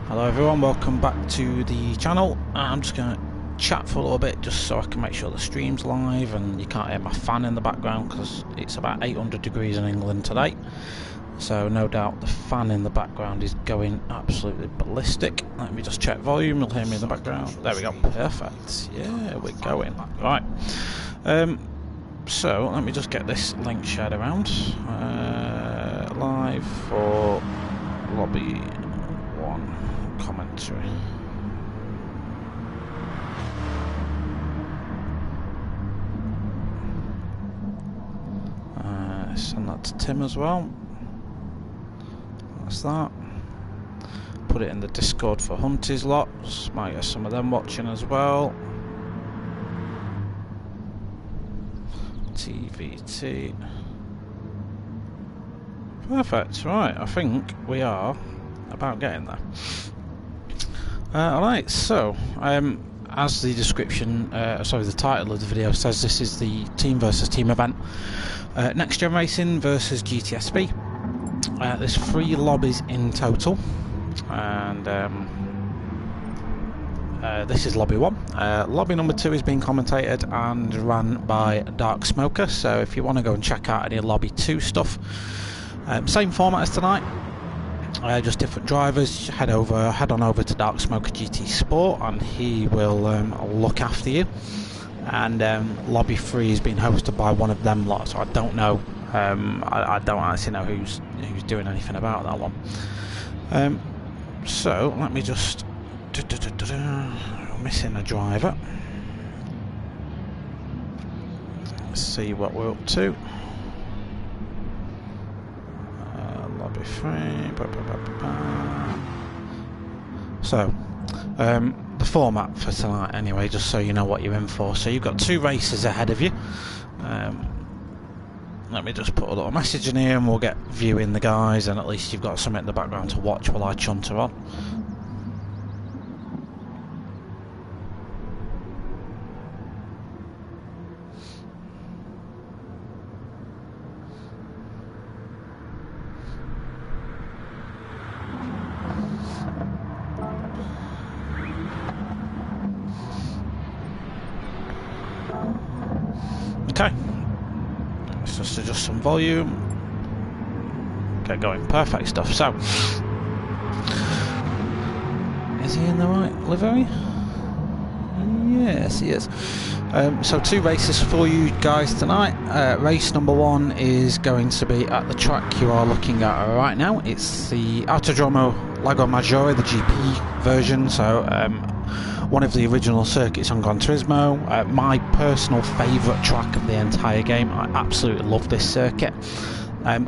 Hello everyone, welcome back to the channel. I'm just going to chat for a little bit just so I can make sure the stream's live and you can't hear my fan in the background because it's about 800 degrees in England today, so no doubt the fan in the background is going absolutely ballistic. Let me just check volume, you'll hear me in the background. There we go, perfect. Yeah, we're going. Right, so let me just get this link shared around. Live for lobby 1 commentary. Send that to Tim as well. That's that. Put it in the Discord for Hunties lots. Might get some of them watching as well. TVT. Perfect. Right, I think we are about getting there. Alright, so as the description, the title of the video says, this is the team versus team event. NxtGen Racing versus GTSV. There's 3 lobbies in total, and this is lobby 1. Lobby number 2 is being commentated and ran by Dark Smoker, so if you want to go and check out any lobby 2 stuff, same format as tonight. Just different drivers. Head on over to Dark Smoker GT Sport and he will look after you. And lobby 3 is being hosted by one of them lots, so I don't know. I don't actually know who's doing anything about that one. So let me just missing a driver. Let's see what we're up to. Lobby 3. So the format for tonight anyway, just so you know what you're in for. So you've got 2 races ahead of you. Let me just put a little message in here and we'll get viewing the guys, and at least you've got something in the background to watch while I chunter on. Okay, let's just adjust some volume, get going, perfect stuff. So, is he in the right livery? Yes, he is. So 2 races for you guys tonight. Race number 1 is going to be at the track you are looking at right now. It's the Autodromo Lago Maggiore, the GP version, so one of the original circuits on Gran Turismo. My personal favourite track of the entire game. I absolutely love this circuit.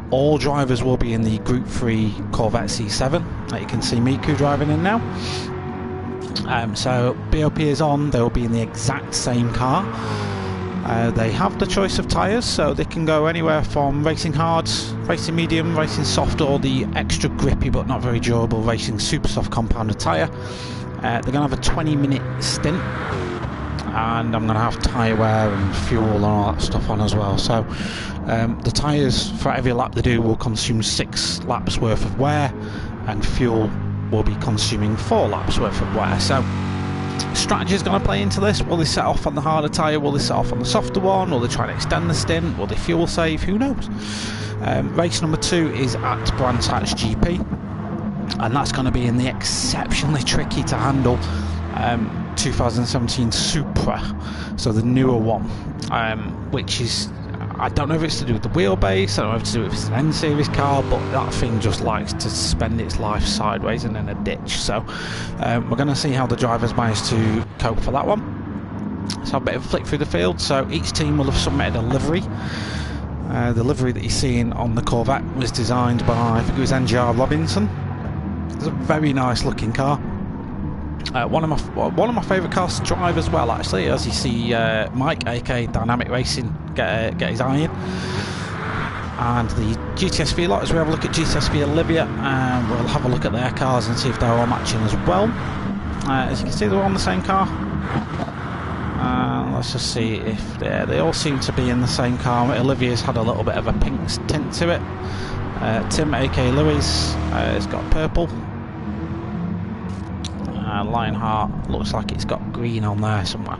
All drivers will be in the Group 3 Corvette C7 that you can see Miku driving in now. So BOP is on, they will be in the exact same car. They have the choice of tyres, so they can go anywhere from racing hard, racing medium, racing soft, or the extra grippy but not very durable racing super soft compounded tyre. They're going to have a 20-minute stint, and I'm going to have tyre wear and fuel and all that stuff on as well. So the tyres for every lap they do will consume 6 laps worth of wear, and fuel will be consuming 4 laps worth of wear. So strategy is going to play into this. Will they set off on the harder tyre? Will they set off on the softer one? Will they try and extend the stint? Will they fuel save? Who knows? Race number 2 is at Brands Hatch GP, and that's going to be in the exceptionally tricky to handle 2017 Supra, so the newer one, which is, I don't know if it's to do with the wheelbase, I don't know if it's to do with it's an N-series car, but that thing just likes to spend its life sideways and in a ditch. So we're going to see how the drivers manage to cope for that one. So a bit of a flick through the field. So each team will have submitted a livery. The livery that you're seeing on the Corvette was designed by, I think it was NGR Robinson. It's a very nice looking car. One of my favourite cars to drive as well, actually, as you see Mike, aka Dynamic Racing, get his eye in. And the GTSV lot, as we have a look at GTSV Olivia, we'll have a look at their cars and see if they're all matching as well. As you can see, they're all on the same car. Let's just see if they all seem to be in the same car. Olivia's had a little bit of a pink tint to it. Tim, aka Lewis, has got purple. Lionheart looks like it's got green on there somewhere.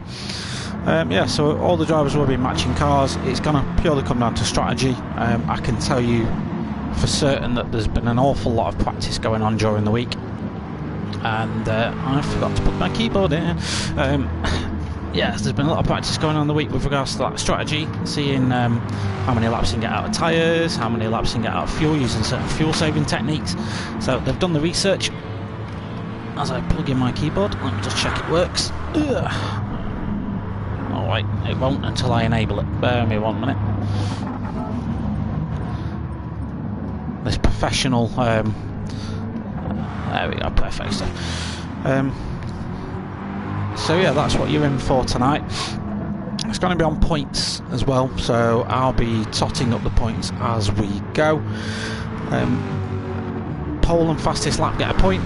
Yeah, so all the drivers will be matching cars. It's going to purely come down to strategy. I can tell you for certain that there's been an awful lot of practice going on during the week, and I forgot to put my keyboard in. Yes, there's been a lot of practice going on the week with regards to that strategy, seeing how many laps you can get out of tyres, how many laps you can get out of fuel using certain fuel saving techniques. So they've done the research. As I plug in my keyboard, let me just check it works. Oh wait, it won't until I enable it. Bear with me 1 minute. This professional, there we go, perfect stuff. So yeah, that's what you're in for tonight. It's going to be on points as well, so I'll be totting up the points as we go. Pole and fastest lap get a point,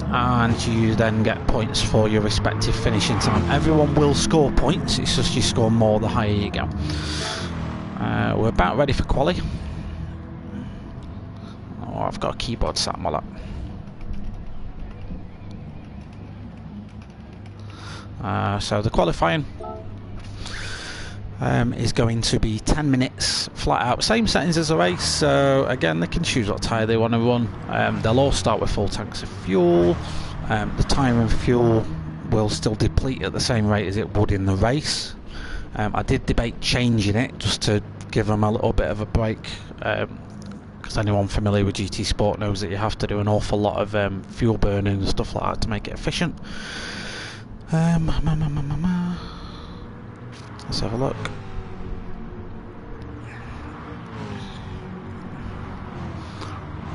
and you then get points for your respective finishing time. Everyone will score points, it's just you score more the higher you go. We're about ready for quali. Oh, I've got a keyboard sat in my lap. So the qualifying is going to be 10 minutes flat out, same settings as the race. So again, they can choose what tyre they want to run. They'll all start with full tanks of fuel. The tyre and fuel will still deplete at the same rate as it would in the race. I did debate changing it just to give them a little bit of a break, because anyone familiar with GT Sport knows that you have to do an awful lot of fuel burning and stuff like that to make it efficient. Let's have a look.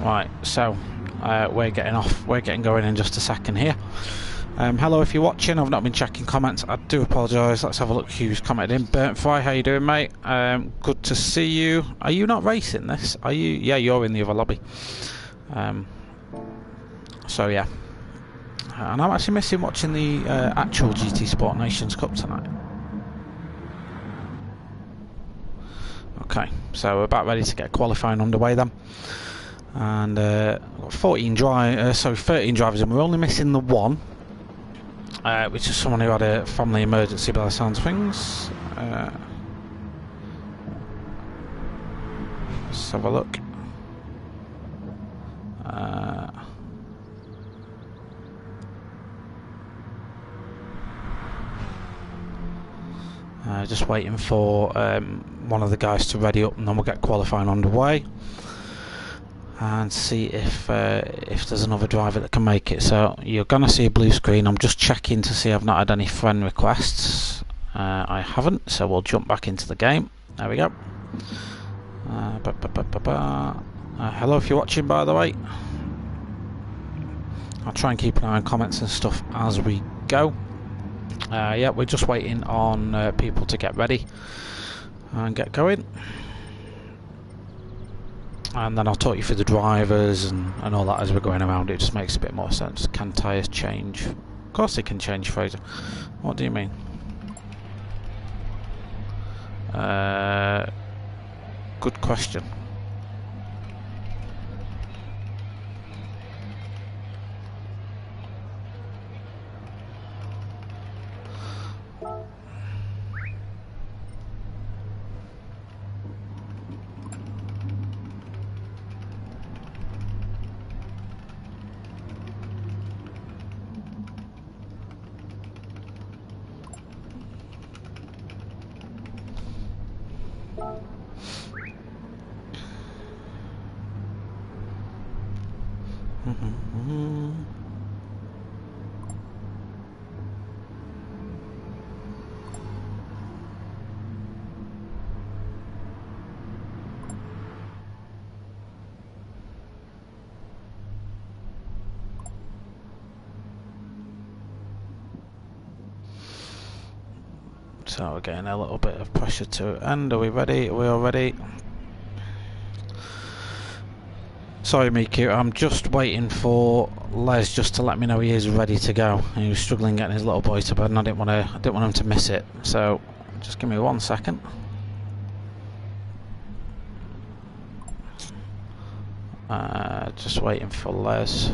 Right, so we're getting off. We're getting going in just a second here. Hello if you're watching. I've not been checking comments. I do apologise. Let's have a look who's commented in. Burnt Fry, how you doing, mate? Good to see you. Are you not racing this? Are you? Yeah, you're in the other lobby. So yeah. And I'm actually missing watching the actual GT Sport Nations Cup tonight. Okay, so we're about ready to get qualifying underway then. And 13 drivers, and we're only missing the one, which is someone who had a family emergency by the sounds of things. Let's have a look. Just waiting for one of the guys to ready up, and then we'll get qualifying underway and see if there's another driver that can make it. So you're gonna see a blue screen. I'm just checking to see I've not had any friend requests. I haven't, so we'll jump back into the game. There we go. Hello if you're watching, by the way. I'll try and keep an eye on comments and stuff as we go. Yeah, we're just waiting on people to get ready and get going, and then I'll talk you through the drivers and all that as we're going around. It just makes a bit more sense. Can tyres change? Of course they can change, Fraser. What do you mean? Good question. So we're getting a little bit of pressure to end. Are we ready? Are we all ready? Sorry, Miku, I'm just waiting for Les just to let me know he is ready to go. He was struggling getting his little boy to bed, and I didn't want him to miss it. So just give me 1 second. Just waiting for Les.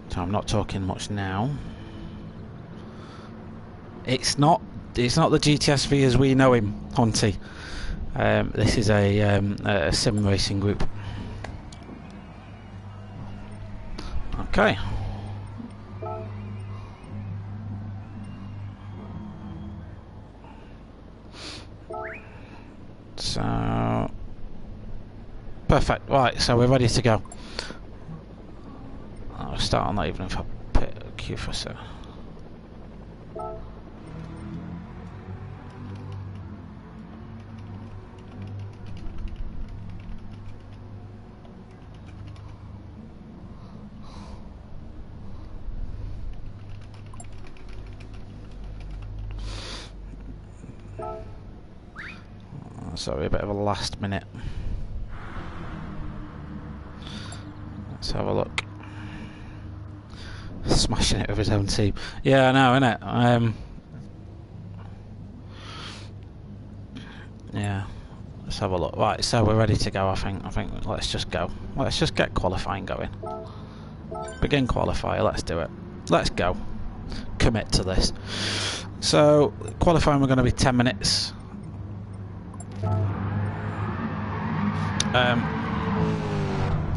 So I'm not talking much now. It's not the GTSV as we know him, Hunty. This is a sim racing group. Okay. So perfect. Right, so we're ready to go. I'll start on that even if I pit a queue for a sec. Sorry, a bit of a last minute. Let's have a look. Smashing it with his own team. Yeah, I know, innit? Yeah. Let's have a look. Right, so we're ready to go. I think let's just go. Let's just get qualifying going. Begin qualifier. Let's do it. Let's go. Commit to this. So qualifying, we're going to be 10 minutes.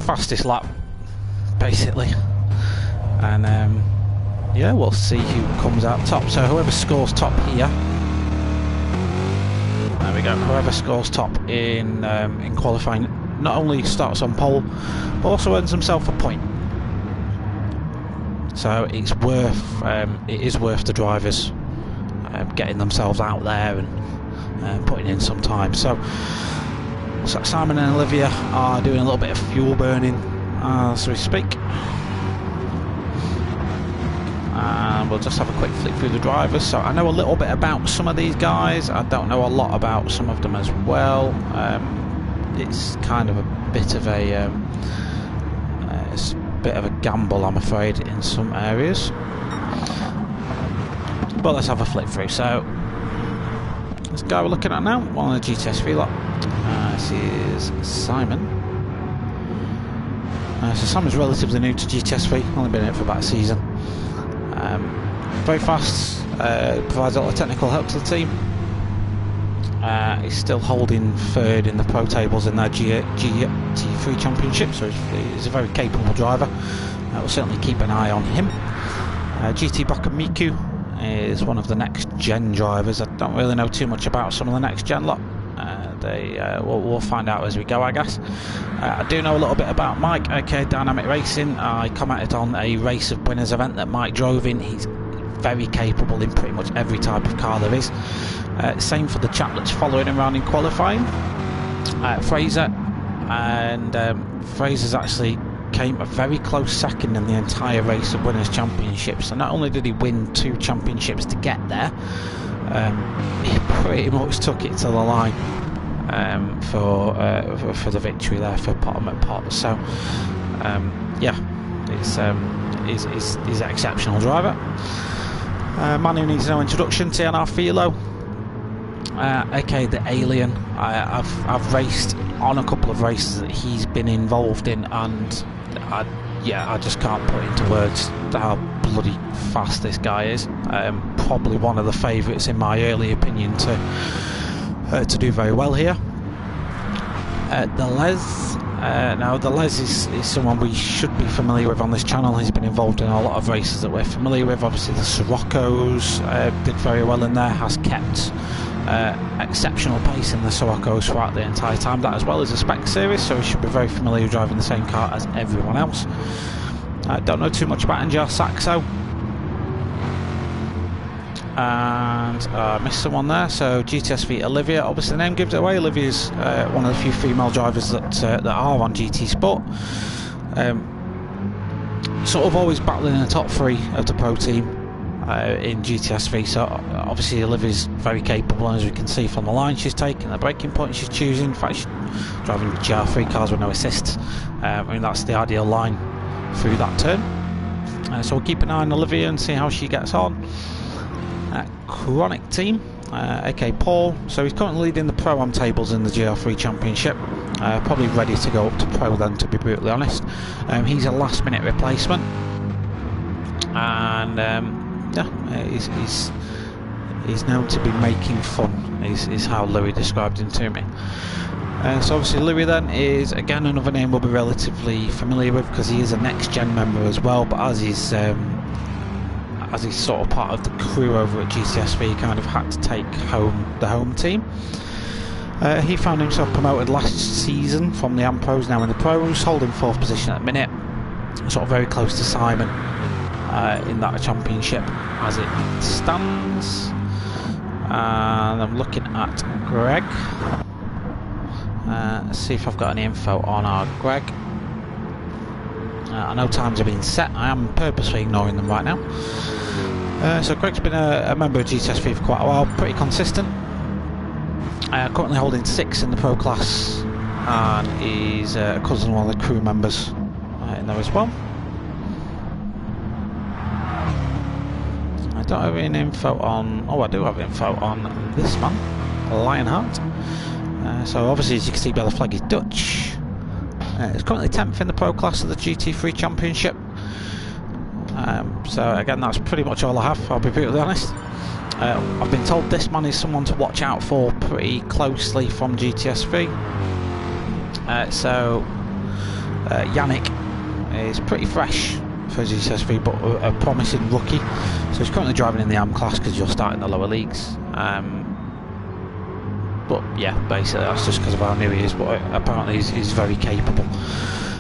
Fastest lap, basically, and yeah, we'll see who comes out top. So whoever scores top here, there we go. Whoever scores top in qualifying not only starts on pole, but also earns himself a point. So it's worth, it is worth the drivers getting themselves out there and putting in some time. So Simon and Olivia are doing a little bit of fuel burning as we speak. And we'll just have a quick flick through the drivers. So I know a little bit about some of these guys. I don't know a lot about some of them as well. It's kind of a bit of a gamble, I'm afraid, in some areas. But let's have a flick through. So this guy we're looking at now, one of the GTSV lot. This is Simon. So Simon's relatively new to GTSV, only been in it for about a season. Very fast, provides a lot of technical help to the team. He's still holding third in the pro tables in their GT3 Championship, so he's a very capable driver. We'll certainly keep an eye on him. GT Bakamiku is one of the NxtGen drivers. I don't really know too much about some of the NxtGen lot. We'll find out as we go, I guess. I do know a little bit about Mike, aka Dynamic Racing. I commented on a Race of Winners event that Mike drove in. He's very capable in pretty much every type of car there is. Same for the chap that's following him around in qualifying, Fraser. And Fraser's actually came a very close second in the entire Race of Winners Championship. So not only did he win 2 championships to get there, he pretty much took it to the line for the victory there for Potham at Pot. So yeah, he's an exceptional driver. Man who needs no introduction, TNR Philo, aka the Alien. I've raced on a couple of races that he's been involved in, and I just can't put into words how bloody fast this guy is. Probably one of the favourites in my early opinion to do very well here. The Les, now the Les is someone we should be familiar with on this channel. He's been involved in a lot of races that we're familiar with. Obviously the Siroccos did very well in there, has kept exceptional pace in the Siroccos throughout the entire time, that as well as a spec series, so he should be very familiar driving the same car as everyone else. I don't know too much about NGR Saxo, and I missed someone there. So GTSV Olivia, obviously the name gives it away. Olivia's one of the few female drivers that are on GT Sport. Sort of always battling in the top 3 of the pro team in GTSV, so obviously Olivia's very capable, and as we can see from the line she's taking, the braking point she's choosing. In fact, she's driving GR3 cars with no assist. I mean, that's the ideal line through that turn. So we'll keep an eye on Olivia and see how she gets on. Chronic team, aka Paul, so he's currently leading the Pro-Am tables in the GR3 Championship. Probably ready to go up to Pro then, to be brutally honest. He's a last minute replacement, and yeah, he's known to be making fun, is how Louis described him to me. So obviously Louis then is again another name we'll be relatively familiar with, because he is a NxtGen member as well, but as he's sort of part of the crew over at GTSV, he kind of had to take home the home team. He found himself promoted last season from the Ampros, now in the Pros, holding 4th position at the minute, sort of very close to Simon in that championship as it stands. And I'm looking at Greg. Let's see if I've got any info on our Greg. I know times are being set, I am purposely ignoring them right now. So Greg's been a member of GTSV for quite a while, pretty consistent. Currently holding 6th in the Pro class, and he's a cousin of one of the crew members in there as well. I don't have any info on... oh, I do have info on this man, Lionheart. So obviously, as you can see by the flag, he's Dutch. He's currently 10th in the Pro class of the GT3 Championship. So again, that's pretty much all I have, I'll be brutally honest. I've been told this man is someone to watch out for pretty closely from GTSV. Yannick is pretty fresh for GTSV, but a promising rookie. So he's currently driving in the AM class because you'll start in the lower leagues. But yeah, basically that's just because of how new he is, but apparently he's very capable.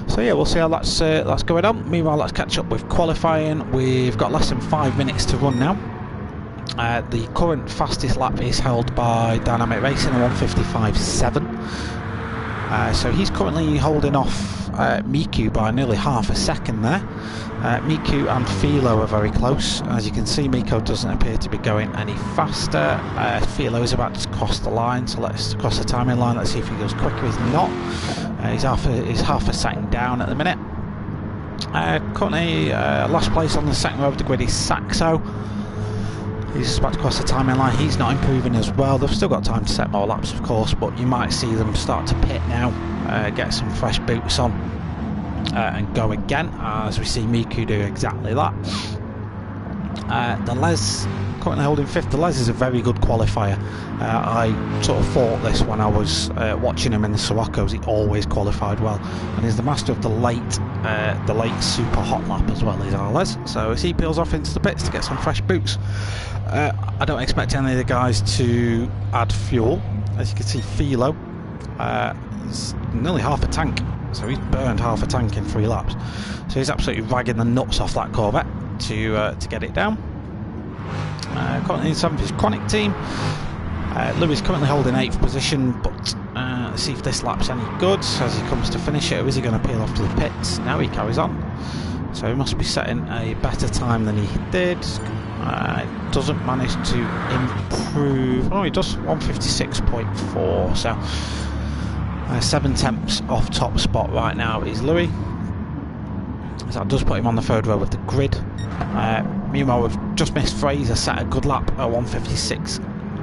So yeah, we'll see how that's going on. Meanwhile, let's catch up with qualifying. We've got less than 5 minutes to run now. The current fastest lap is held by Dynamic Racing, a 1:55.7. So he's currently holding off Miku by nearly half a second there. Miku and Philo are very close. As you can see, Miku doesn't appear to be going any faster. Philo is about to cross the line, so let's cross the timing line. Let's see if he goes quicker. He's not. He's half a second down at the minute. Currently, last place on the second row of the grid is Saxo. He's about to cross the timing line. He's not improving as well. They've still got time to set more laps, of course, but you might see them start to pit now, get some fresh boots on, and go again, as we see Miku do exactly that. Deleuze currently holding 5th. Deleuze is a very good qualifier. I sort of thought this when I was watching him in the Siroccos. He always qualified well, and he's the master of the late super hot lap as well, is Deleuze. So as he peels off into the pits to get some fresh boots, I don't expect any of the guys to add fuel. As you can see, Philo is nearly half a tank, so he's burned half a tank in 3 laps. So he's absolutely ragging the nuts off that Corvette to get it down. Currently in 7th is Chronic team. Louis is currently holding 8th position, but let's see if this lap's any good as he comes to finish it. Or is he going to peel off to the pits? Now he carries on. So he must be setting a better time than he did. Doesn't manage to improve. Oh, he does 1:56.4. So 7 tenths off top spot right now is Louis. So that does put him on the 3rd row of the grid. Meanwhile, we've just missed Fraser, set a good lap at 1:56,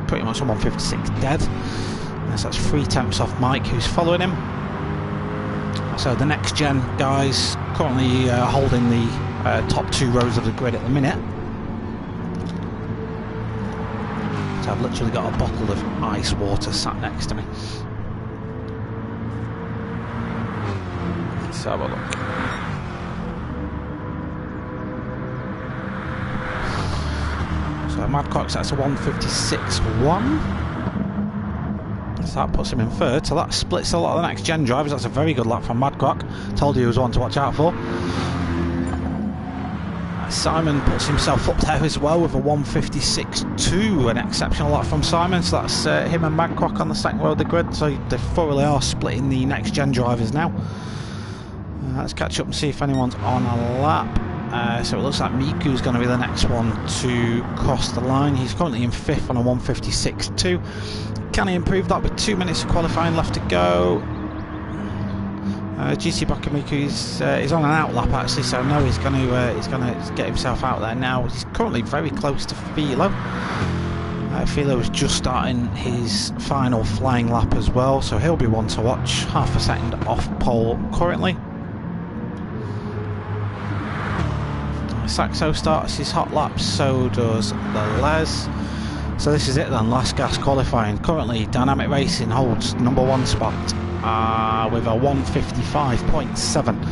pretty much on 1:56 dead. So that's 3 tenths off Mike, who's following him. So the NxtGen guys currently holding the top 2 rows of the grid at the minute. So I've literally got a bottle of ice water sat next to me. Let's have a look. So Madcock's that's a 1:56.1. So that puts him in 3rd. So that splits a lot of the NxtGen drivers. That's a very good lap from Madcock. Told you he was one to watch out for. Simon puts himself up there as well with a 1:56.2. An exceptional lap from Simon. So that's him and Madcock on the 2nd row of the grid. So they thoroughly are splitting the NxtGen drivers now. Let's catch up and see if anyone's on a lap. So it looks like Miku's going to be the next one to cross the line. He's currently in 5th on a 1:56.2. Can he improve that with 2 minutes of qualifying left to go? GC Bakamiku is on an out lap actually, so no, he's going to get himself out there now. He's currently very close to Philo. Philo was just starting his final flying lap as well, so he'll be one to watch. Half a second off pole currently. Saxo starts his hot lap, so does the Les. So this is it then, last gas qualifying. Currently Dynamic Racing holds number 1 spot with a 155.7.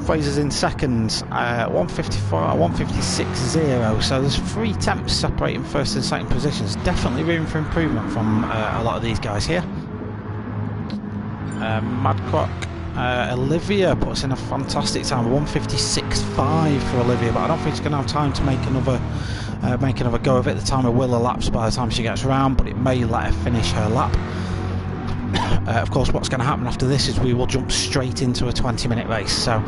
Fraser's in second, 156.0. So there's 3 temps separating first and second positions. Definitely room for improvement from a lot of these guys here. Madcock, Olivia puts in a fantastic time, 156.5 for Olivia, but I don't think she's going to have time to make another go of it. The timer will elapse by the time she gets round, but it may let her finish her lap. Of course, what's going to happen after this is we will jump straight into a 20-minute race, so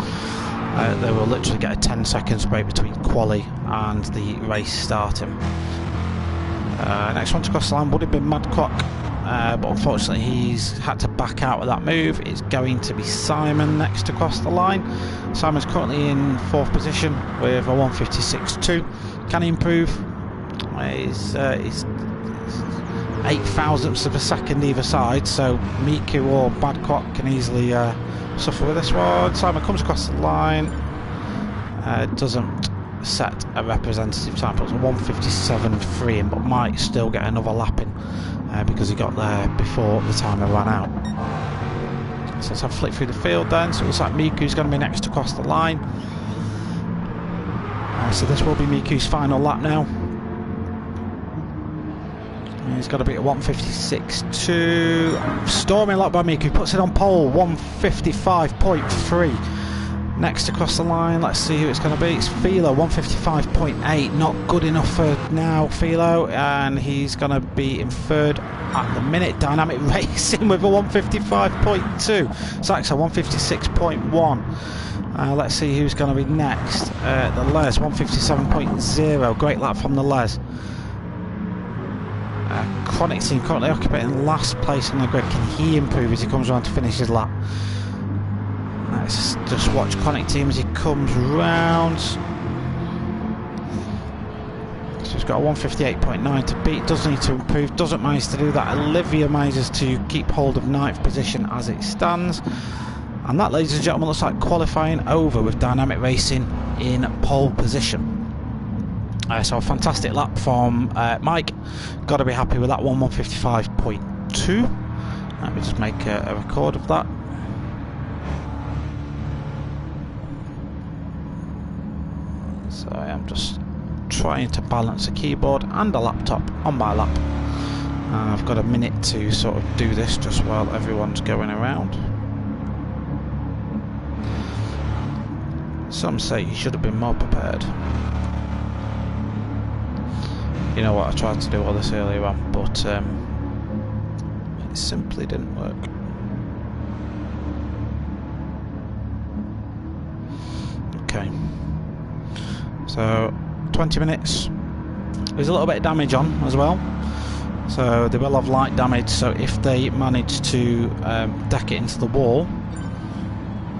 they will literally get a 10 seconds break between quali and the race starting. Next one to cross the line would have been Madcock, but unfortunately he's had to back out of that move. It's going to be Simon next to cross the line. Simon's currently in 4th position with a 156.2. Can he improve? He's 8 thousandths of a second either side, so Miku or Badcock can easily suffer with this one. Simon comes across the line, doesn't set a representative time, puts a 157.3 in, but might still get another lap in because he got there before the timer ran out. So let's have a flick through the field then. So it looks like Miku's going to be next to cross the line. So this will be Miku's final lap now. He's got to be at 156.2. Storming lap by Miku, puts it on pole, 155.3. Next across the line, let's see who it's going to be. It's Philo, 155.8. Not good enough for now, Philo, and he's going to be in 3rd at the minute. Dynamic Racing with a 155.2. Saxo, 156.1. Let's see who's going to be next. The Les, 157.0. Great lap from the Les. Chronic Team currently occupying last place on the grid. Can he improve as he comes around to finish his lap? Let's just watch Chronic Team as he comes round. So he's got a 158.9 to beat. Does need to improve. Doesn't manage to do that. Olivia manages to keep hold of 9th position as it stands. And that, ladies and gentlemen, looks like qualifying over with Dynamic Racing in pole position. So a fantastic lap from Mike. Got to be happy with that one, 155.2. Let me just make a record of that. So I am just trying to balance a keyboard and a laptop on my lap. I've got a minute to sort of do this just while everyone's going around. Some say he should have been more prepared. You know what, I tried to do all this earlier on, but it simply didn't work. Okay. So, 20 minutes. There's a little bit of damage on as well. So they will have light damage, so if they manage to deck it into the wall,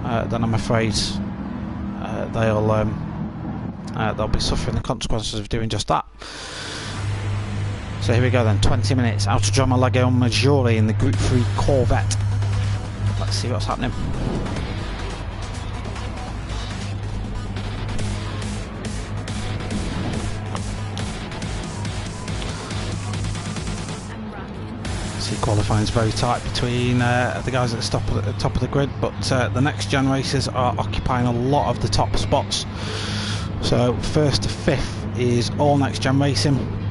then I'm afraid they'll be suffering the consequences of doing just that. So here we go then, 20 minutes, Autodromo Lago Maggiore in the Group 3 Corvette. Let's see what's happening. See, qualifying's very tight between the guys at the top of the grid, but the NxtGen racers are occupying a lot of the top spots. So 1st to 5th is all NxtGen Racing.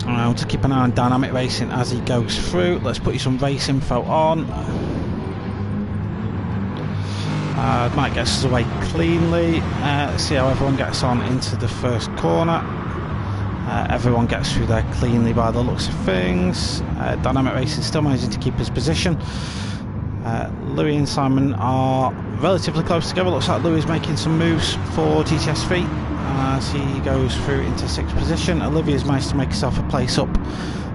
I'll just keep an eye on Dynamic Racing as he goes through. Let's put you some race info on. Mike gets us away cleanly. Let's see how everyone gets on into the first corner. Everyone gets through there cleanly by the looks of things. Dynamic Racing still managing to keep his position. Louis and Simon are relatively close together. Looks like Louis is making some moves for GTSV as he goes through into 6th position. Olivia's managed to make herself a place up,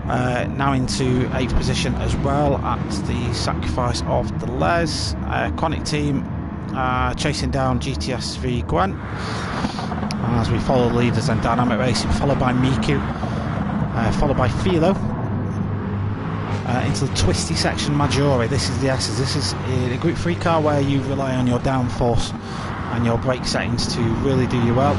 now into 8th position as well at the sacrifice of the Les. Chronic Team chasing down GTSV Gwent as we follow leaders and Dynamic Racing, followed by Miku. followed by Filo. Into the twisty section Maggiore. This is the S's. This is a Group 3 car where you rely on your downforce and your brake settings to really do you well.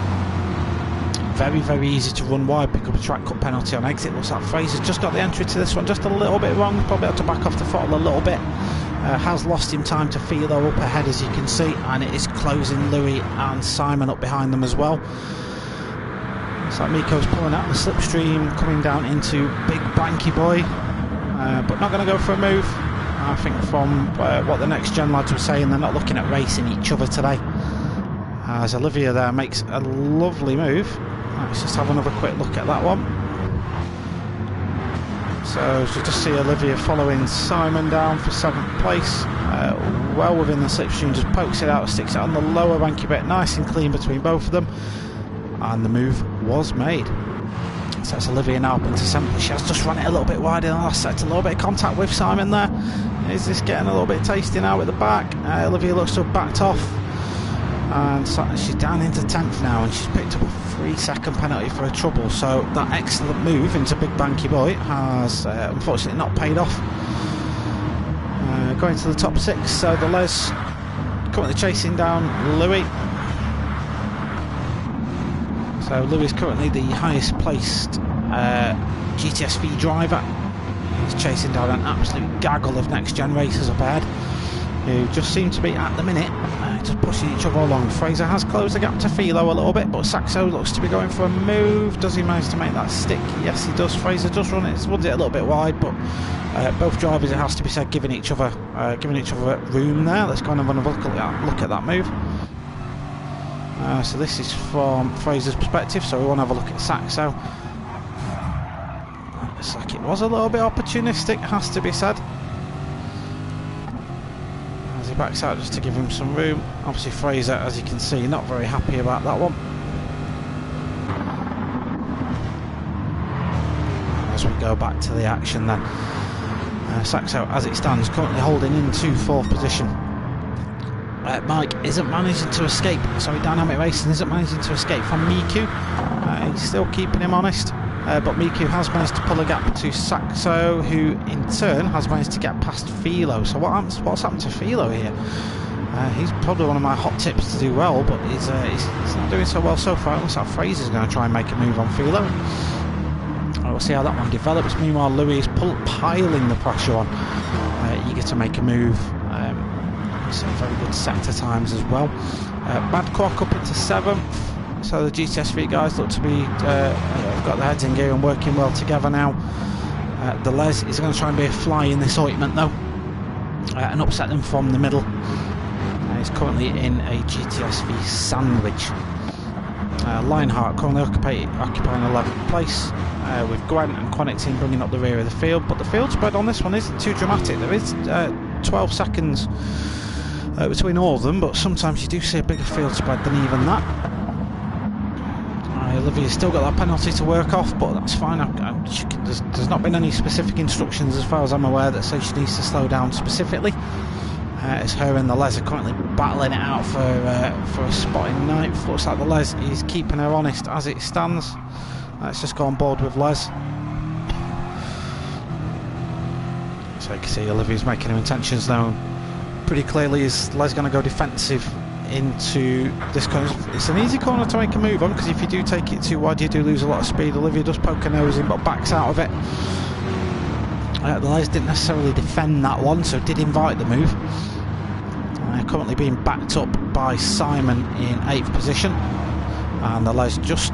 Very, very easy to run wide, pick up a track cut penalty on exit. Looks like Fraser's just got the entry to this one just a little bit wrong. Probably had to back off the throttle a little bit. Has lost him time to Filo up ahead, as you can see, and it is closing Louis and Simon up behind them as well. Looks like Miko's pulling out the slipstream, coming down into Big Banky Boy, but not going to go for a move. I think from what the NxtGen lads were saying, they're not looking at racing each other today. As Olivia there makes a lovely move. Let's just have another quick look at that one. So you just see Olivia following Simon down for 7th place, well within the slipstream, just pokes it out, sticks it on the lower banky bit, nice and clean between both of them, and the move was made. So it's Olivia now up into 7th. She has just run it a little bit wide in the last sector, a little bit of contact with Simon there. Is this getting a little bit tasty now at the back? Olivia looks to have backed off, and so she's down into 10th now, and she's picked up a 3-second penalty for her trouble. So that excellent move into Big Banky Boy has unfortunately not paid off. Going to the top 6, so the Les currently chasing down Louis. So Louis is currently the highest placed GTSV driver. He's chasing down an absolute gaggle of NxtGen racers up ahead, who just seem to be, at the minute, just pushing each other along. Fraser has closed the gap to Filo a little bit, but Saxo looks to be going for a move. Does he manage to make that stick? Yes, he does. Fraser does runs it a little bit wide, but both drivers, it has to be said, giving each other room there. Let's go and have another look at that move. So this is from Fraser's perspective, so we want to have a look at Saxo. Looks like it was a little bit opportunistic, has to be said. As he backs out just to give him some room. Obviously Fraser, as you can see, not very happy about that one. As we go back to the action then. Saxo, as it stands, currently holding into 4th position. Mike isn't managing to escape, sorry, Dynamic Racing isn't managing to escape from Miku. He's still keeping him honest, but Miku has managed to pull a gap to Saxo, who in turn has managed to get past Filo. So what's happened to Filo here? He's probably one of my hot tips to do well, but he's not doing so well so far. It looks like Fraser's going to try and make a move on Filo. We'll see how that one develops. Meanwhile, Louis is piling the pressure on, eager to make a move. Some very good sector times as well. Madcock up into 7th. So the GTSV guys look to be got their heads in gear and working well together now. The Les is going to try and be a fly in this ointment though, and upset them from the middle. He's currently in a GTSV sandwich. Lionheart currently occupying 11th place, with Gwent and Quennington bringing up the rear of the field, but the field spread on this one isn't too dramatic. There is 12 seconds between all of them, but sometimes you do see a bigger field spread than even that. Olivia's still got that penalty to work off, but that's fine. There's not been any specific instructions as far as I'm aware that say she needs to slow down specifically. It's her and the Les are currently battling it out for a spot in 9th. Looks like the Les is keeping her honest as it stands. Let's just go on board with Les. So you can see Olivia's making her intentions known pretty clearly. Is Les going to go defensive into this corner? It's an easy corner to make a move on, because if you do take it too wide you do lose a lot of speed. Olivia does poke her nose in but backs out of it. The Les didn't necessarily defend that one, so did invite the move. Currently being backed up by Simon in 8th position, and the Les just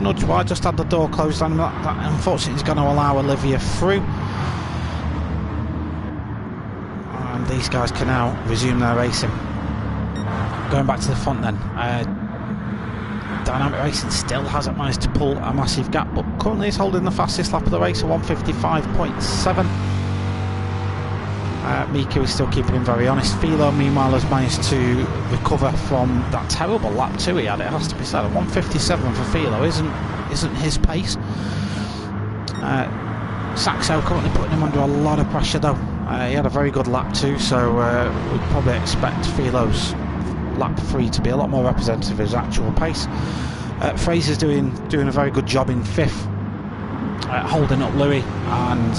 nudged wide, just had the door closed on him. That unfortunately is going to allow Olivia through, and these guys can now resume their racing. Going back to the front then, Dynamic Racing still hasn't managed to pull a massive gap, but currently is holding the fastest lap of the race at 1:55.7. Miku is still keeping him very honest. Filo meanwhile has managed to recover from that terrible lap 2 he had, it has to be said. 1:57 for Filo isn't his pace. Saxo currently putting him under a lot of pressure though. He had a very good lap 2, so we'd probably expect Filo's lap 3 to be a lot more representative of his actual pace. Fraser's doing a very good job in 5th. holding up Louis, and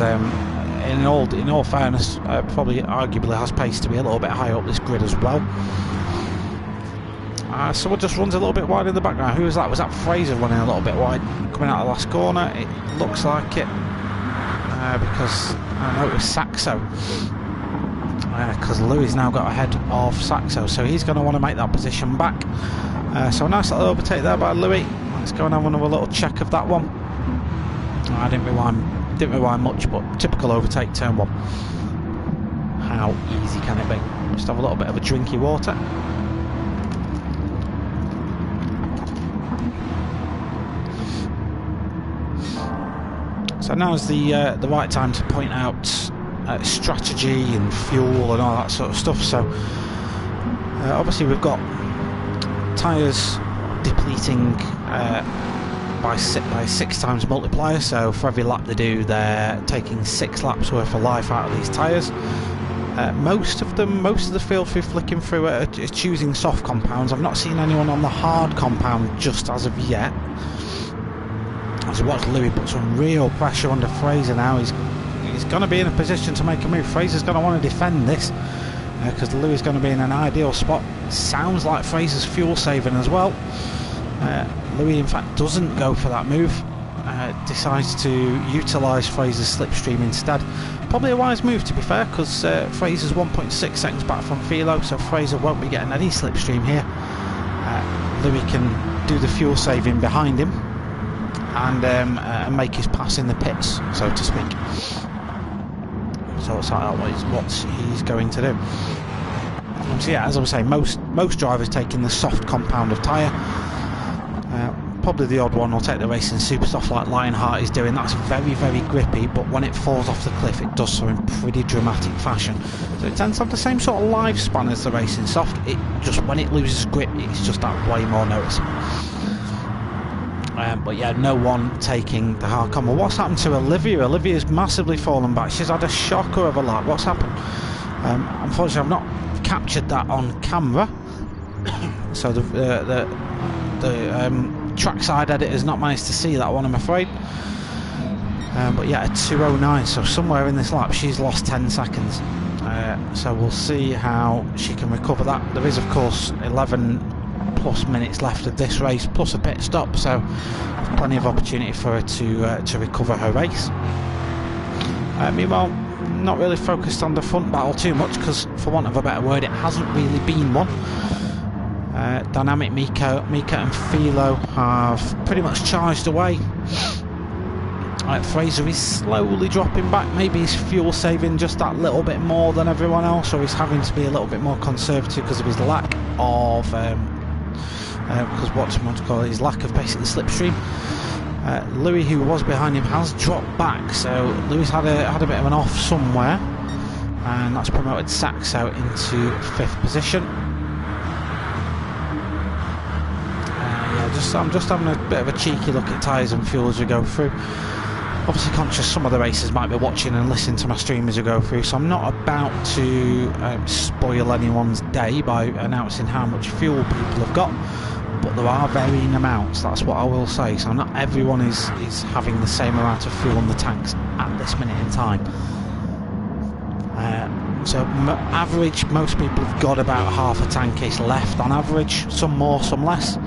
in all fairness, probably arguably has pace to be a little bit higher up this grid as well. Someone just runs a little bit wide in the background. Who was that? Was that Fraser running a little bit wide coming out of the last corner? It looks like it, because I know it was Saxo, because Louis now got ahead of Saxo, so he's going to want to make that position back. So a nice little overtake there by Louis. Let's go and have another little check of that one. I didn't rewind much, but typical overtake, turn 1. How easy can it be? Just have a little bit of a drinky water. So now's the right time to point out strategy and fuel and all that sort of stuff. So obviously we've got tyres depleting by 6 times multiplier, so for every lap they do they're taking 6 laps worth of life out of these tyres. Most of the field through flicking through are choosing soft compounds. I've not seen anyone on the hard compound just as of yet. As we watch Louis put some real pressure under Fraser now, he's going to be in a position to make a move. Fraser's going to want to defend this, because Louis is going to be in an ideal spot. Sounds like Fraser's fuel saving as well. Louis in fact doesn't go for that move, decides to utilise Fraser's slipstream instead. Probably a wise move, to be fair, because Fraser's 1.6 seconds back from Philo, so Fraser won't be getting any slipstream here. Louis can do the fuel saving behind him and make his pass in the pits, so to speak. So it's like what he's going to do. So yeah, as I was saying, most drivers taking the soft compound of tyre. Probably the odd one will take the Racing Super Soft like Lionheart is doing. That's very, very grippy, but when it falls off the cliff it does so in pretty dramatic fashion. So it tends to have the same sort of lifespan as the Racing Soft. It just, when it loses grip, it's just that way more noticeable. But yeah, no one taking the hard combo. What's happened to Olivia? Olivia's massively fallen back. She's had a shocker of a lap. What's happened? Unfortunately, I've not captured that on camera. So the trackside editor's not managed to see that one, I'm afraid. But yeah, a 2:09. So somewhere in this lap, she's lost 10 seconds. So we'll see how she can recover that. There is, of course, 11 plus minutes left of this race, plus a pit stop, so plenty of opportunity for her to recover her race. Meanwhile, not really focused on the front battle too much, because for want of a better word, it hasn't really been one. Dynamic Mika and Philo have pretty much charged away. Fraser is slowly dropping back. Maybe he's fuel saving just that little bit more than everyone else, or he's having to be a little bit more conservative because of his lack of his lack of basically slipstream. Louis, who was behind him, has dropped back, so Louis had a bit of an off somewhere, and that's promoted Saxo into 5th position. I'm just having a bit of a cheeky look at tyres and fuel as we go through. Obviously conscious some of the racers might be watching and listening to my stream as we go through, so I'm not about to spoil anyone's day by announcing how much fuel people have got, but there are varying amounts, that's what I will say. So not everyone is having the same amount of fuel in the tanks at this minute in time. So average, most people have got about half a tank-ish left on average, some more, some less.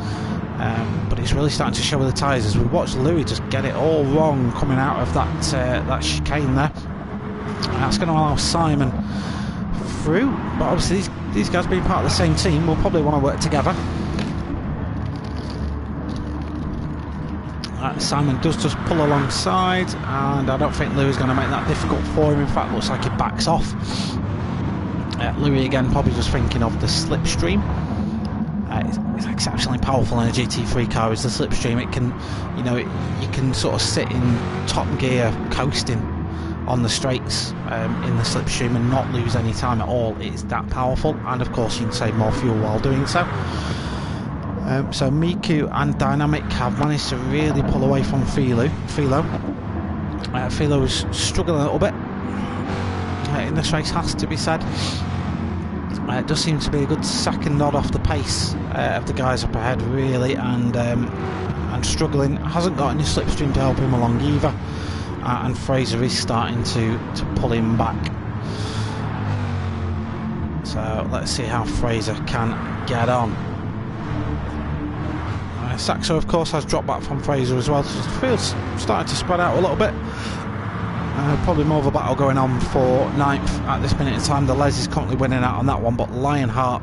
But it's really starting to show with the tyres as we watch Louis just get it all wrong coming out of that chicane there. And that's going to allow Simon through, but obviously these guys being part of the same team will probably want to work together. Simon does just pull alongside, and I don't think Louis is going to make that difficult for him. In fact, looks like he backs off. Louis again probably just thinking of the slipstream. It's exceptionally powerful in a GT3 car is the slipstream. It can, you can sort of sit in top gear coasting on the straights in the slipstream and not lose any time at all. It's that powerful, and of course you can save more fuel while doing so. So Miku and Dynamic have managed to really pull away from Philo. Philo is struggling a little bit in this race, has to be said. It does seem to be a good second nod off the pace of the guys up ahead, really, and struggling. Hasn't got any slipstream to help him along either. and Fraser is starting to pull him back. So let's see how Fraser can get on. Saxo, of course, has dropped back from Fraser as well, so the field's starting to spread out a little bit. Probably more of a battle going on for 9th at this minute in time. The Les is currently winning out on that one, but Lionheart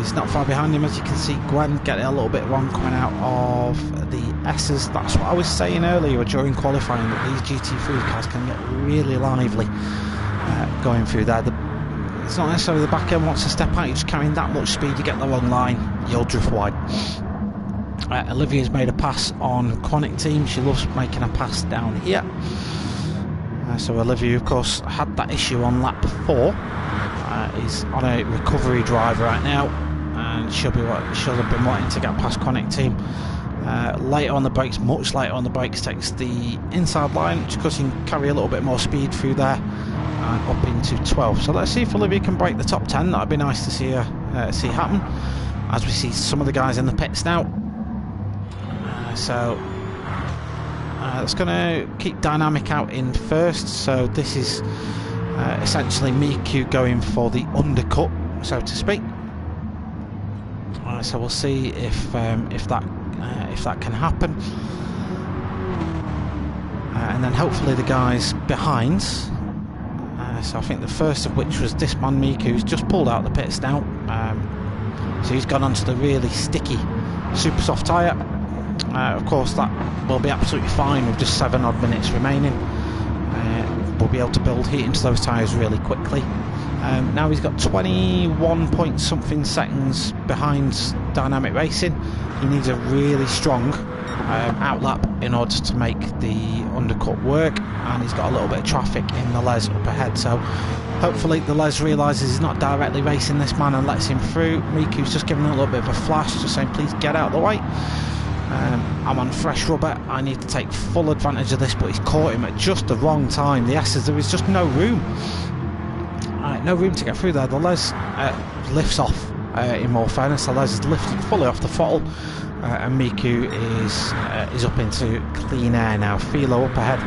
is not far behind him. As you can see, Gwen getting a little bit wrong coming out of the S's. That's what I was saying earlier during qualifying, that these GT3 cars can get really lively going through there. It's not necessarily the back end wants to step out, you're just carrying that much speed, you get the wrong line, you'll drift wide. Olivia's made a pass on Quanic team, she loves making a pass down here. So Olivia, of course, had that issue on lap 4, is on a recovery drive right now, and she'll have been wanting to get past Quanic team. Later on the brakes, much later on the brakes, takes the inside line, which because you can carry a little bit more speed through there, and up into 12th. So let's see if Olivia can break the top 10. That'd be nice to see her see happen, as we see some of the guys in the pits now. That's going to keep Dynamic out in first. So this is essentially Miku going for the undercut, so to speak. So we'll see if that can happen, and then hopefully the guys behind. So I think the first of which was this man Miku, who's just pulled out the pits now. So he's gone onto the really sticky super soft tyre. Of course that will be absolutely fine with just 7 odd minutes remaining. We'll be able to build heat into those tyres really quickly. Now he's got 21 point something seconds behind Dynamic Racing. He needs a really strong outlap in order to make the undercut work, and he's got a little bit of traffic in the Les up ahead, so hopefully the Les realises he's not directly racing this man and lets him through. Miku's just giving him a little bit of a flash, just saying please get out of the way. I'm on fresh rubber, I need to take full advantage of this, but he's caught him at just the wrong time. The S's, there is just no room. No room to get through there. The Les lifts off, in more fairness. The Les is lifted fully off the throttle, and Miku is up into clean air now. Philo up ahead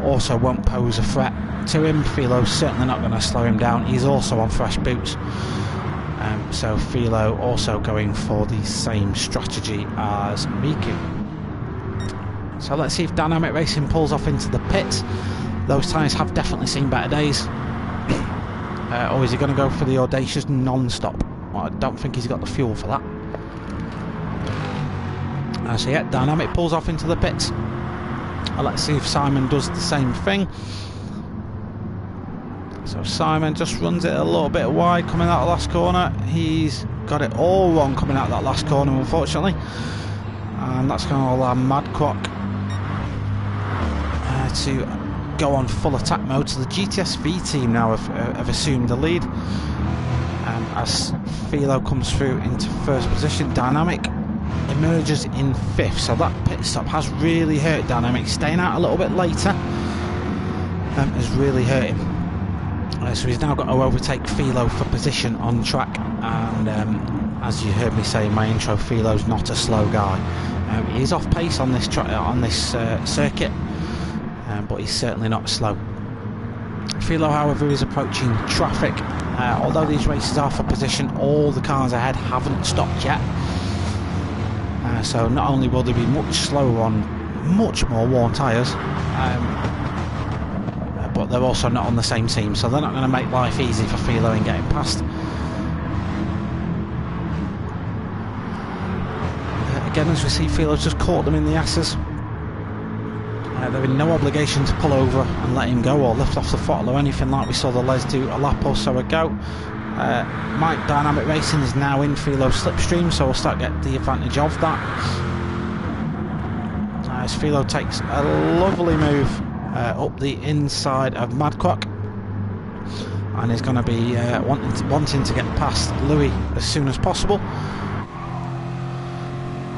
also won't pose a threat to him. Philo's certainly not going to slow him down. He's also on fresh boots, so Philo also going for the same strategy as Miku. So let's see if Dynamic Racing pulls off into the pits. Those tyres have definitely seen better days. Or is he going to go for the audacious non-stop? Well, I don't think he's got the fuel for that. So yeah, Dynamic pulls off into the pits. Let's see if Simon does the same thing. So Simon just runs it a little bit wide coming out of the last corner. He's got it all wrong coming out of that last corner, unfortunately. And that's going to allow Madcock to go on full attack mode. So the GTSV team now have assumed the lead. As Philo comes through into first position, Dynamic emerges in 5th. So that pit stop has really hurt Dynamic. Staying out a little bit later has really hurt him. So he's now got to overtake Philo for position on track. And as you heard me say in my intro, Philo's not a slow guy. He is off pace on this circuit. But he's certainly not slow. Philo, however, is approaching traffic. Although these races are for position, all the cars ahead haven't stopped yet. So not only will they be much slower on much more worn tyres, but they're also not on the same team, so they're not going to make life easy for Philo in getting past. Again, as we see, Philo's just caught them in the S's. They're in no obligation to pull over and let him go or lift off the throttle or anything like we saw the Les do a lap or so ago. Mike Dynamic Racing is now in Philo's slipstream, so we'll start getting the advantage of that. As Philo takes a lovely move up the inside of Madcock, and is going to be wanting to get past Louis as soon as possible.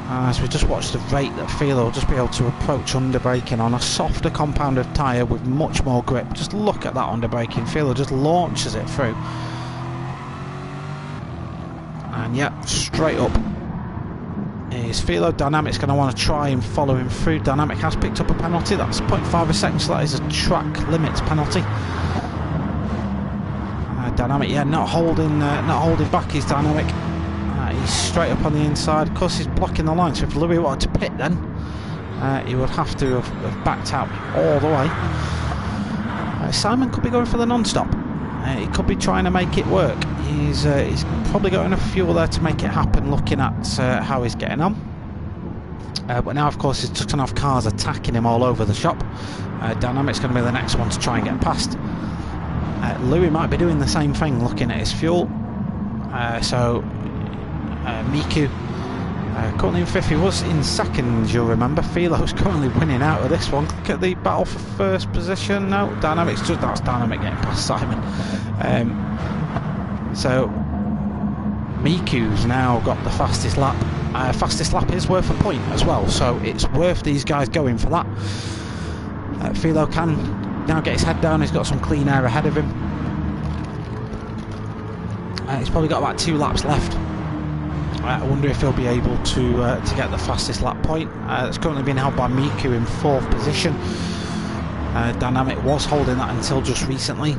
As we just watched the rate that Philo will just be able to approach underbraking on a softer compounded tyre with much more grip. Just look at that underbraking. Philo just launches it through. And yeah, straight up is Philo. Dynamic's going to want to try and follow him through. Dynamic has picked up a penalty. That's 0.5 a second, so that is a track limits penalty. Dynamic, yeah, not holding back his Dynamic. He's straight up on the inside. Of course, he's blocking the line, so if Louis wanted to pit then, he would have to have backed out all the way. Simon could be going for the non-stop. He could be trying to make it work. He's probably got enough fuel there to make it happen, looking at how he's getting on. But now, of course, he's just going to have cars attacking him all over the shop. Dynamic's going to be the next one to try and get past. Louis might be doing the same thing, looking at his fuel. Miku currently in 5th. He was in 2nd, you'll remember. Philo's currently winning out of this one. Look at the battle for 1st position. No, Dynamic's just, that's Dynamic getting past Simon. So Miku's now got the fastest lap. Fastest lap is worth a point as well, so it's worth these guys going for that. Philo can now get his head down. He's got some clean air ahead of him. He's probably got about 2 laps left. I wonder if he'll be able to get the fastest lap point. It's currently being held by Miku in 4th position. Dynamic was holding that until just recently.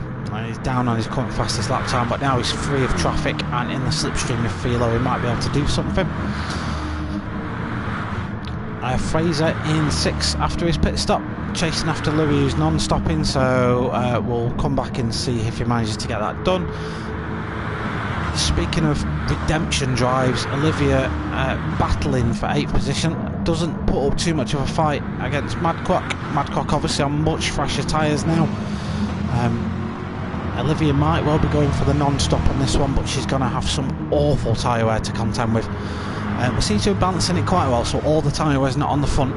He's down on his current fastest lap time, but now he's free of traffic and in the slipstream of Philo. He might be able to do something. Fraser in 6th after his pit stop, chasing after Louis, who's non-stopping, so we'll come back and see if he manages to get that done. Speaking of redemption drives, Olivia battling for 8th position, doesn't put up too much of a fight against Madcock. Madcock obviously on much fresher tyres now. Olivia might well be going for the non-stop on this one, but she's going to have some awful tyre wear to contend with. We seem to be balancing it quite well, so all the tyre wear's not on the front.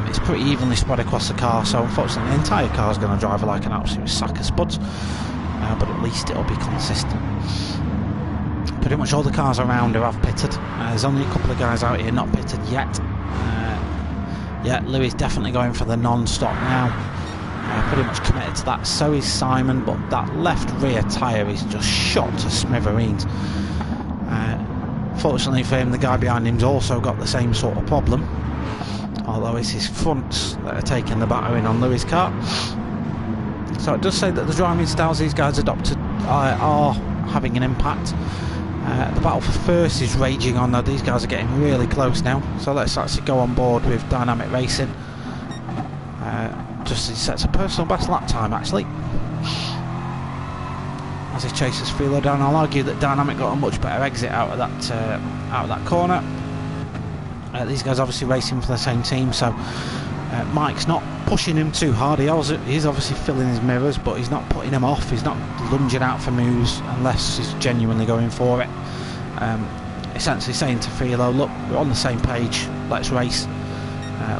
It's pretty evenly spread across the car, so unfortunately the entire car is going to drive her like an absolute sack of spuds, but at least it'll be consistent. Pretty much all the cars around her have pitted. There's only a couple of guys out here not pitted yet. Yeah, Louis is definitely going for the non-stop now. Pretty much committed to that. So is Simon, but that left rear tyre is just shot to smithereens. Fortunately for him, the guy behind him's also got the same sort of problem, although it's his fronts that are taking the battering on Louis' car. So it does say that the driving styles these guys adopted are having an impact. The battle for 1st is raging on, though. These guys are getting really close now, so let's actually go on board with Dynamic Racing. Just he sets a personal best lap time actually as he chases Philo down. I'll argue that Dynamic got a much better exit out of that corner. These guys obviously racing for the same team, so Mike's not pushing him too hard. He's obviously filling his mirrors, but he's not putting him off. He's not lunging out for moves unless he's genuinely going for it. Essentially saying to Philo, look, we're on the same page, let's race,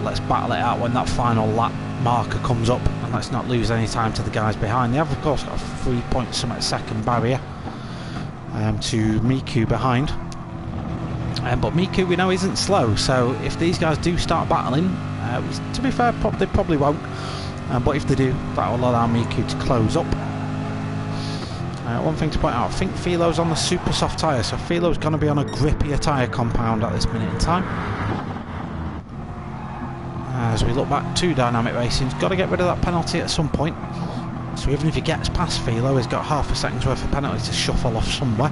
let's battle it out when that final lap marker comes up, and let's not lose any time to the guys behind. They have of course got a 3.2-second barrier to Miku behind, but Miku we know isn't slow, so if these guys do start battling, to be fair they probably won't, but if they do, that will allow Miku to close up. One thing to point out, I think Philo's on the super soft tyre, so Philo's going to be on a grippier tyre compound at this minute in time. As we look back to Dynamic Racing, he's got to get rid of that penalty at some point. So even if he gets past Philo, he's got half a second's worth of penalties to shuffle off somewhere.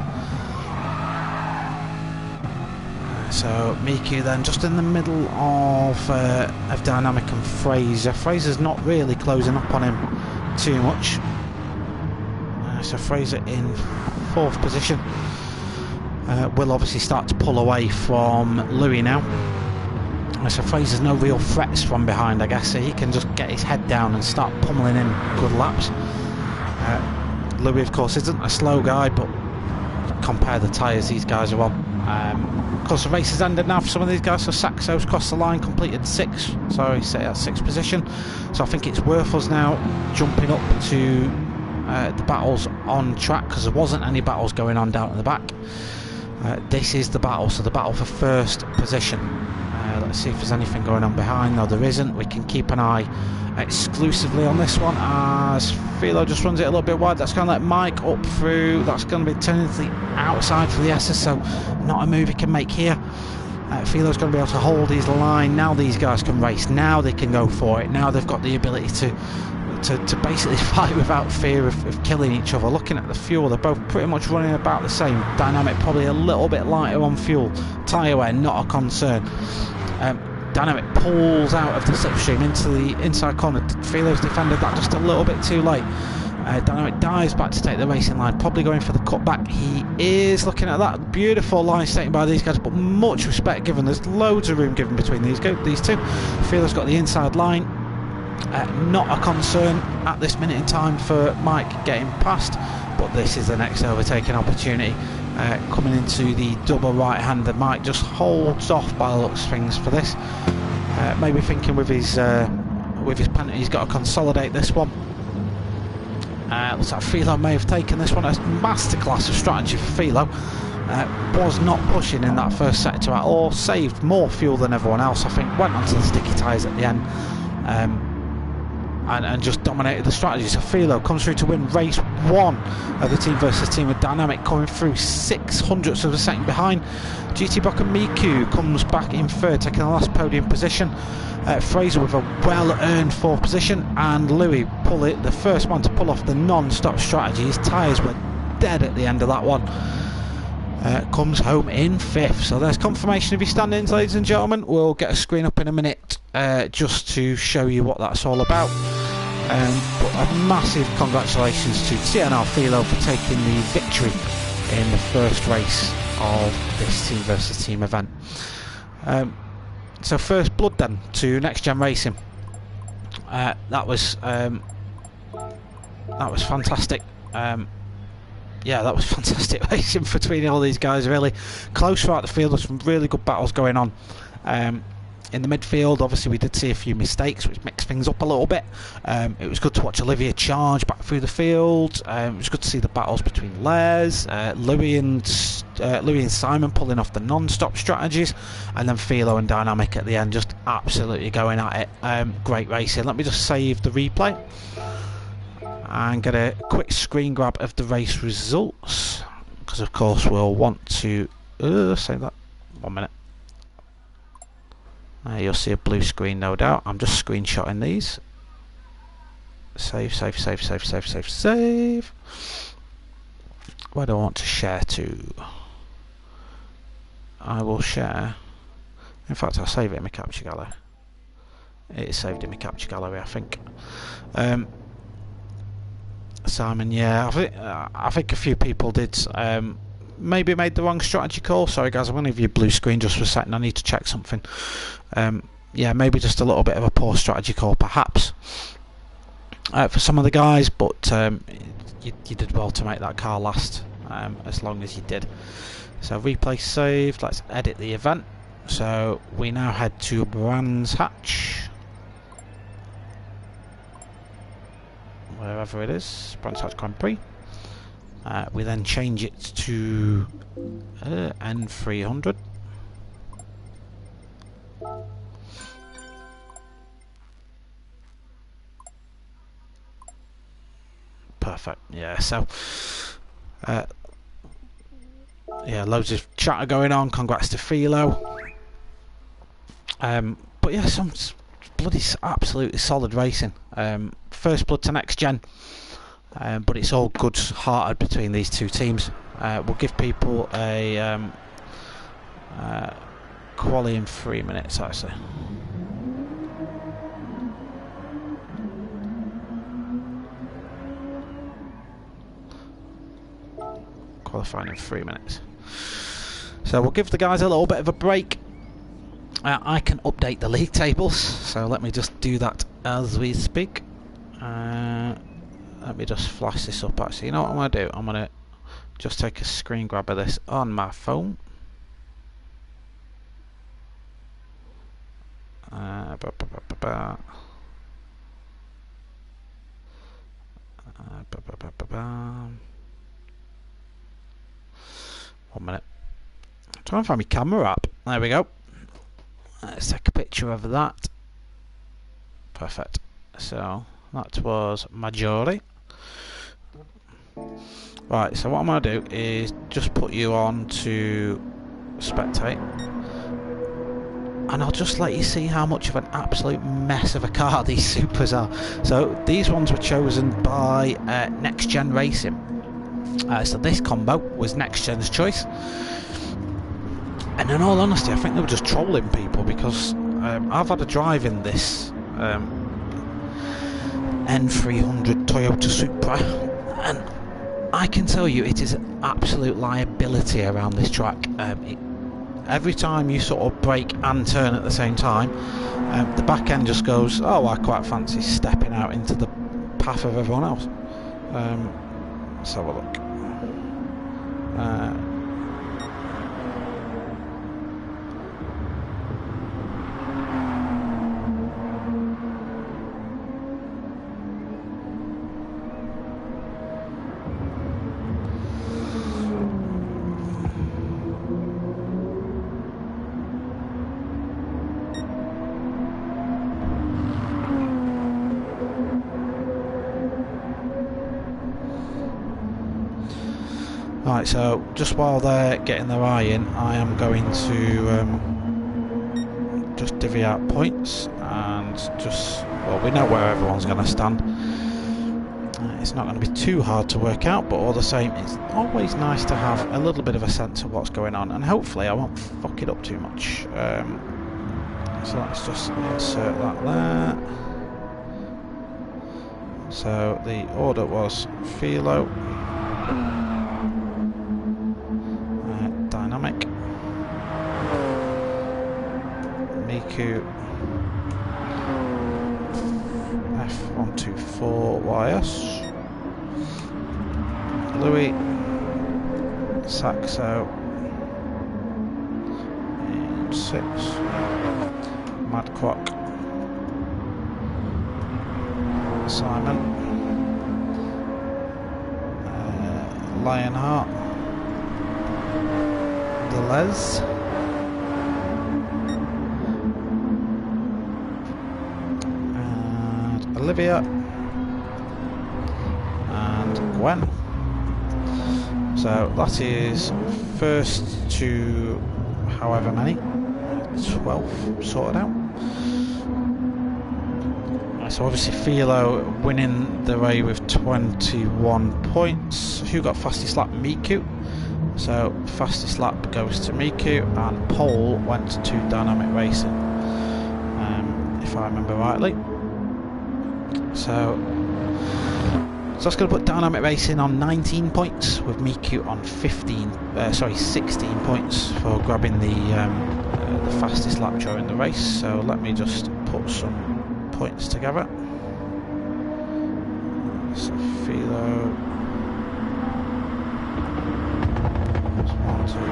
So Miku then just in the middle of Dynamic and Fraser. Fraser's not really closing up on him too much. So Fraser in 4th position. Will obviously start to pull away from Louis now. So Fraser's no real threats from behind, I guess, so he can just get his head down and start pummeling in good laps. Louis, of course, isn't a slow guy, but compare the tyres these guys are on. Of course, the race has ended now for some of these guys, so Saxo's crossed the line, completed 6th, so he's at 6th position. So I think it's worth us now jumping up to the battles on track, because there wasn't any battles going on down at the back. This is the battle, so the battle for 1st position. Let's see if there's anything going on behind. No, there isn't. We can keep an eye exclusively on this one as Philo just runs it a little bit wide. That's going to let Mike up through. That's going to be turning to the outside for the S's, so not a move he can make here. Filo's going to be able to hold his line. Now these guys can race. Now they can go for it. Now they've got the ability to basically fight without fear of killing each other. Looking at the fuel, they're both pretty much running about the same. Dynamic probably a little bit lighter on fuel. Tyre wear not a concern. Dynamic pulls out of the slipstream into the inside corner. Filo's defended that just a little bit too late. Dynamic dives back to take the racing line, probably going for the cutback. He is looking at that beautiful line taken by these guys, but much respect given. There's loads of room given between these two. Filo's got the inside line. Not a concern at this minute in time for Mike getting past, but this is the next overtaking opportunity. Coming into the double right-hander, Mike just holds off by the looks of things for this. Maybe thinking with his penalty, he's got to consolidate this one. Looks like Filo may have taken this one. A masterclass of strategy for Filo. Was not pushing in that first sector at all. Saved more fuel than everyone else, I think. Went onto the sticky tyres at the end. And just dominated the strategy. So Filo comes through to win race 1 of the team versus team, with Dynamic coming through 600ths of a second behind. GT Bock and Miku comes back in third, taking the last podium position. Fraser with a well-earned 4th position, and Louis the first one to pull off the non-stop strategy. His tyres were dead at the end of that one. Comes home in 5th. So there's confirmation of his standings, ladies and gentlemen. We'll get a screen up in a minute just to show you what that's all about. But a massive congratulations to TNR Filo for taking the victory in the first race of this team versus team event. So first blood then to NxtGen Racing. That was fantastic. Yeah, that was fantastic racing between all these guys. Really close throughout the field. There's some really good battles going on. In the midfield, obviously, we did see a few mistakes, which mixed things up a little bit. It was good to watch Olivia charge back through the field. It was good to see the battles between Les, Louis and Simon pulling off the non-stop strategies, and then Filo and Dynamic at the end just absolutely going at it. Great racing. Let me just save the replay and get a quick screen grab of the race results, because of course we'll want to save that. 1 minute. You'll see a blue screen, no doubt. I'm just screenshotting these. Save. Where do I want to share to? I will share. In fact, I'll save it in my capture gallery. It is saved in my capture gallery, I think. Simon, yeah, I think a few people did maybe made the wrong strategy call. Sorry guys, I'm going to give you a blue screen just for a second. I need to check something. Yeah, maybe just a little bit of a poor strategy call perhaps for some of the guys, but you did well to make that car last as long as you did. So replay saved. Let's edit the event. So we now head to Brands Hatch, wherever it is, Brands Hatch Grand Prix. We then change it to N300. Perfect. Yeah. So, yeah, loads of chatter going on. Congrats to Filo. But yeah, some bloody absolutely solid racing. First blood to NxtGen. But it's all good-hearted between these two teams. We'll give people a quali in 3 minutes, actually. Qualifying in 3 minutes. So we'll give the guys a little bit of a break. I can update the league tables, so let me just do that as we speak. Let me just flash this up. Actually, you know what I'm going to do? I'm going to just take a screen grab of this on my phone. One minute. I'm trying to find my camera app. There we go. Let's take a picture of that. Perfect. So that was Maggiore. Right, so what I'm going to do is just put you on to spectate. and I'll just let you see how much of an absolute mess of a car these Supras are. So these ones were chosen by NxtGen Racing. So this combo was NxtGen's choice, and in all honesty I think they were just trolling people, because I've had a drive in this N300 Toyota Supra, and I can tell you it is an absolute liability around this track. Every time you sort of brake and turn at the same time, the back end just goes, oh, I quite fancy stepping out into the path of everyone else. Let's have a look. Right, so just while they're getting their eye in, I am going to just divvy out points and just, well, we know where everyone's going to stand. It's not going to be too hard to work out, but all the same, it's always nice to have a little bit of a sense of what's going on, and hopefully I won't fuck it up too much. So let's just insert that there. So the order was Philo, Dynamic, Miku, F124YS, Louis, Saxo, and 6, Mad Croc, Simon, Lionheart, Delez, and Olivia, and Gwen. So that is first to however many, 12 sorted out. So obviously Philo winning the way with 21 points. Who got fastest lap? Miku. So fastest lap goes to Miku, and pole went to Dynamic Racing, if I remember rightly. So that's going to put Dynamic Racing on 19 points, with Miku on 16 points for grabbing the fastest lap during the race. So let me just put some points together. So Philo, 1, 2, 3, 4,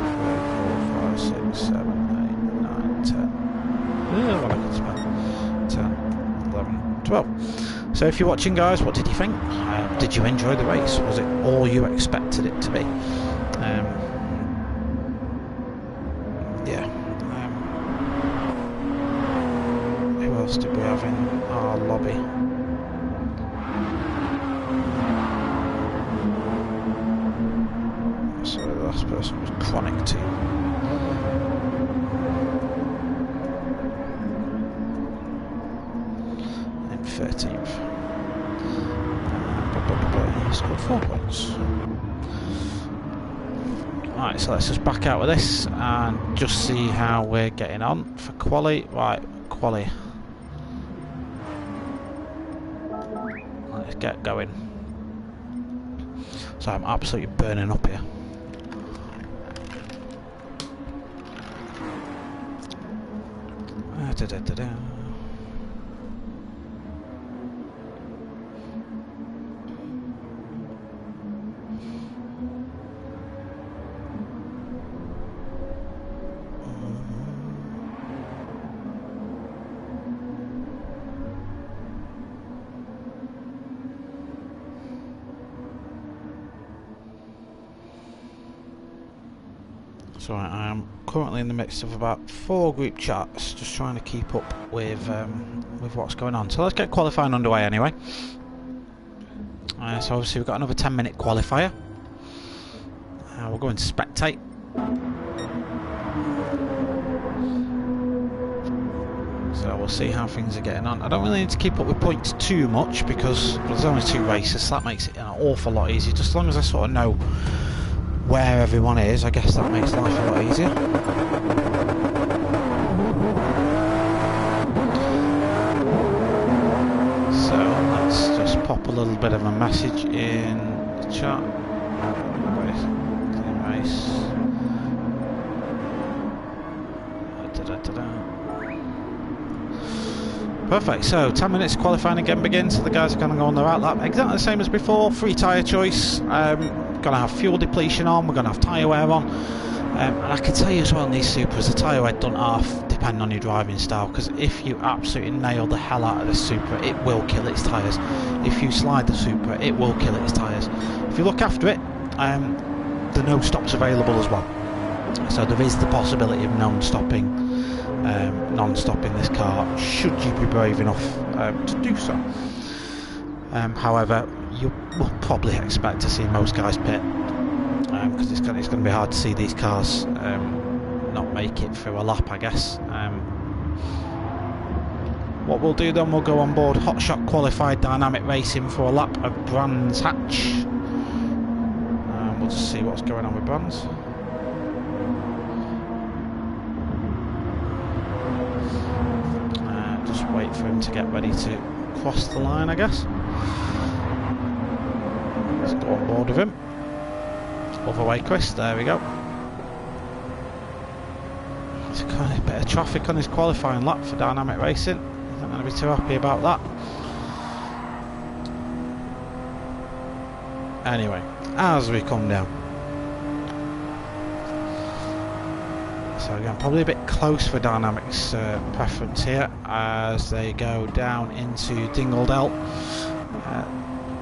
5, 6, 7, 8, 9, 10. Well, I could spell 10, 11, 12. So if you're watching, guys, what did you think? Did you enjoy the race? Was it all you expected it to be? Yeah. Who else did we have in our lobby? So the last person was Chronic Team. In 13th. He scored 4 points. Right, so let's just back out with this and just see how we're getting on for quali. Right, quali. Let's get going. So I'm absolutely burning up here. So I am currently in the midst of about 4 group chats, just trying to keep up with what's going on. So let's get qualifying underway anyway. So obviously we've got another 10-minute qualifier. We'll go into spectate. see how things are getting on. I don't really need to keep up with points too much because there's only 2 races, so that makes it an awful lot easier. Just as long as I sort of know where everyone is, I guess that makes life a lot easier. So let's just pop a little bit of a message in the chat. Race. Perfect, so 10 minutes qualifying again begins, so the guys are going to go on their out lap, exactly the same as before, free tyre choice, going to have fuel depletion on, we're going to have tyre wear on, and I can tell you as well in these Supras, the tyre wear done half depending on your driving style, because if you absolutely nail the hell out of the Supra, it will kill its tyres. If you slide the Supra, it will kill its tyres. If you look after it, the no stops available as well, so there is the possibility of non-stopping this car should you be brave enough to do so. However, you will probably expect to see most guys pit because it's going to be hard to see these cars not make it through a lap, I guess. What we'll do then, we'll go on board Hotshot Qualified Dynamic Racing for a lap of Brands Hatch. We'll just see what's going on with Brands. Just wait for him to get ready to cross the line, I guess. Let's go on board with him. Other way, Chris, there we go. There's kind of a bit of traffic on his qualifying lap for dynamic racing. He's not going to be too happy about that. Anyway, as we come down. So again, probably a bit close for Dynamics preference here as they go down into Dingledell.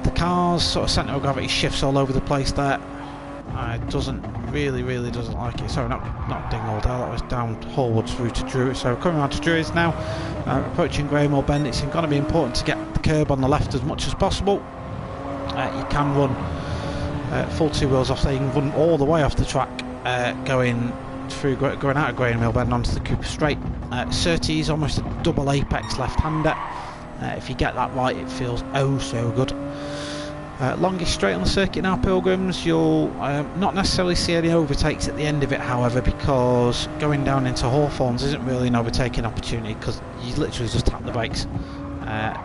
The car's sort of centre of gravity shifts all over the place there. Doesn't really doesn't like it. Sorry, not Dingledell, that was down Hallwood through to Druids. So coming on to Druids now, approaching Grahamore Bend. It's going to be important to get the curb on the left as much as possible. You can run full 2 wheels off there. You can run all the way off the track going out of Graham Mill Bend onto the Cooper Straight. Surtees, almost a double apex left-hander. If you get that right, it feels oh so good. Longest straight on the circuit now, Pilgrims. You'll not necessarily see any overtakes at the end of it, however, because going down into Hawthorns isn't really an overtaking opportunity because you literally just tap the brakes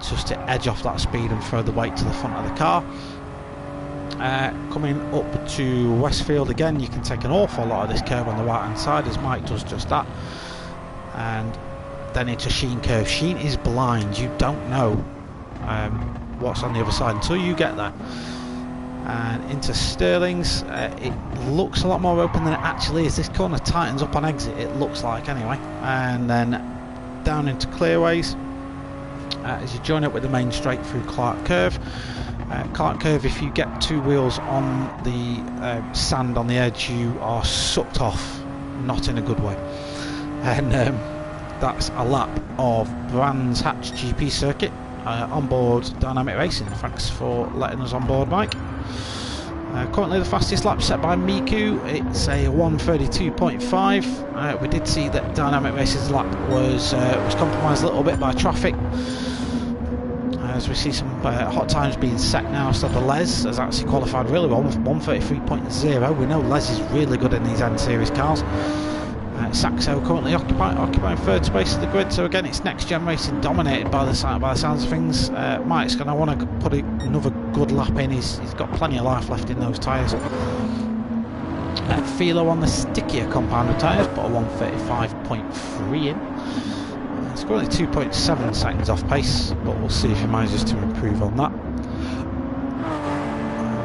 just to edge off that speed and throw the weight to the front of the car. Coming up to Westfield again, you can take an awful lot of this curve on the right hand side as Mike does just that, and then into Sheen curve. Sheen is blind, you don't know what's on the other side until you get there. And into Stirling's, it looks a lot more open than it actually is. This corner tightens up on exit, it looks like anyway. And then down into Clearways as you join up with the main straight through Clark Curve. Clark Curve, if you get 2 wheels on the sand on the edge, you are sucked off, not in a good way. And that's a lap of Brands Hatch GP circuit on board Dynamic Racing. Thanks for letting us on board, Mike. Currently the fastest lap set by Miku, it's a 1:32.5. We did see that Dynamic Racing's lap was compromised a little bit by traffic. As we see some hot times being set now, so the Les has actually qualified really well with 1:33.0. We know Les is really good in these N Series cars. Saxo currently occupying 3rd space of the grid, so again it's NxtGen Racing dominated by the sounds of things. Mike's going to want to put another good lap in. He's got plenty of life left in those tyres. Philo on the stickier compounded tyres, but a 1:35.3 in. It's currently 2.7 seconds off pace, but we'll see if he manages to improve on that.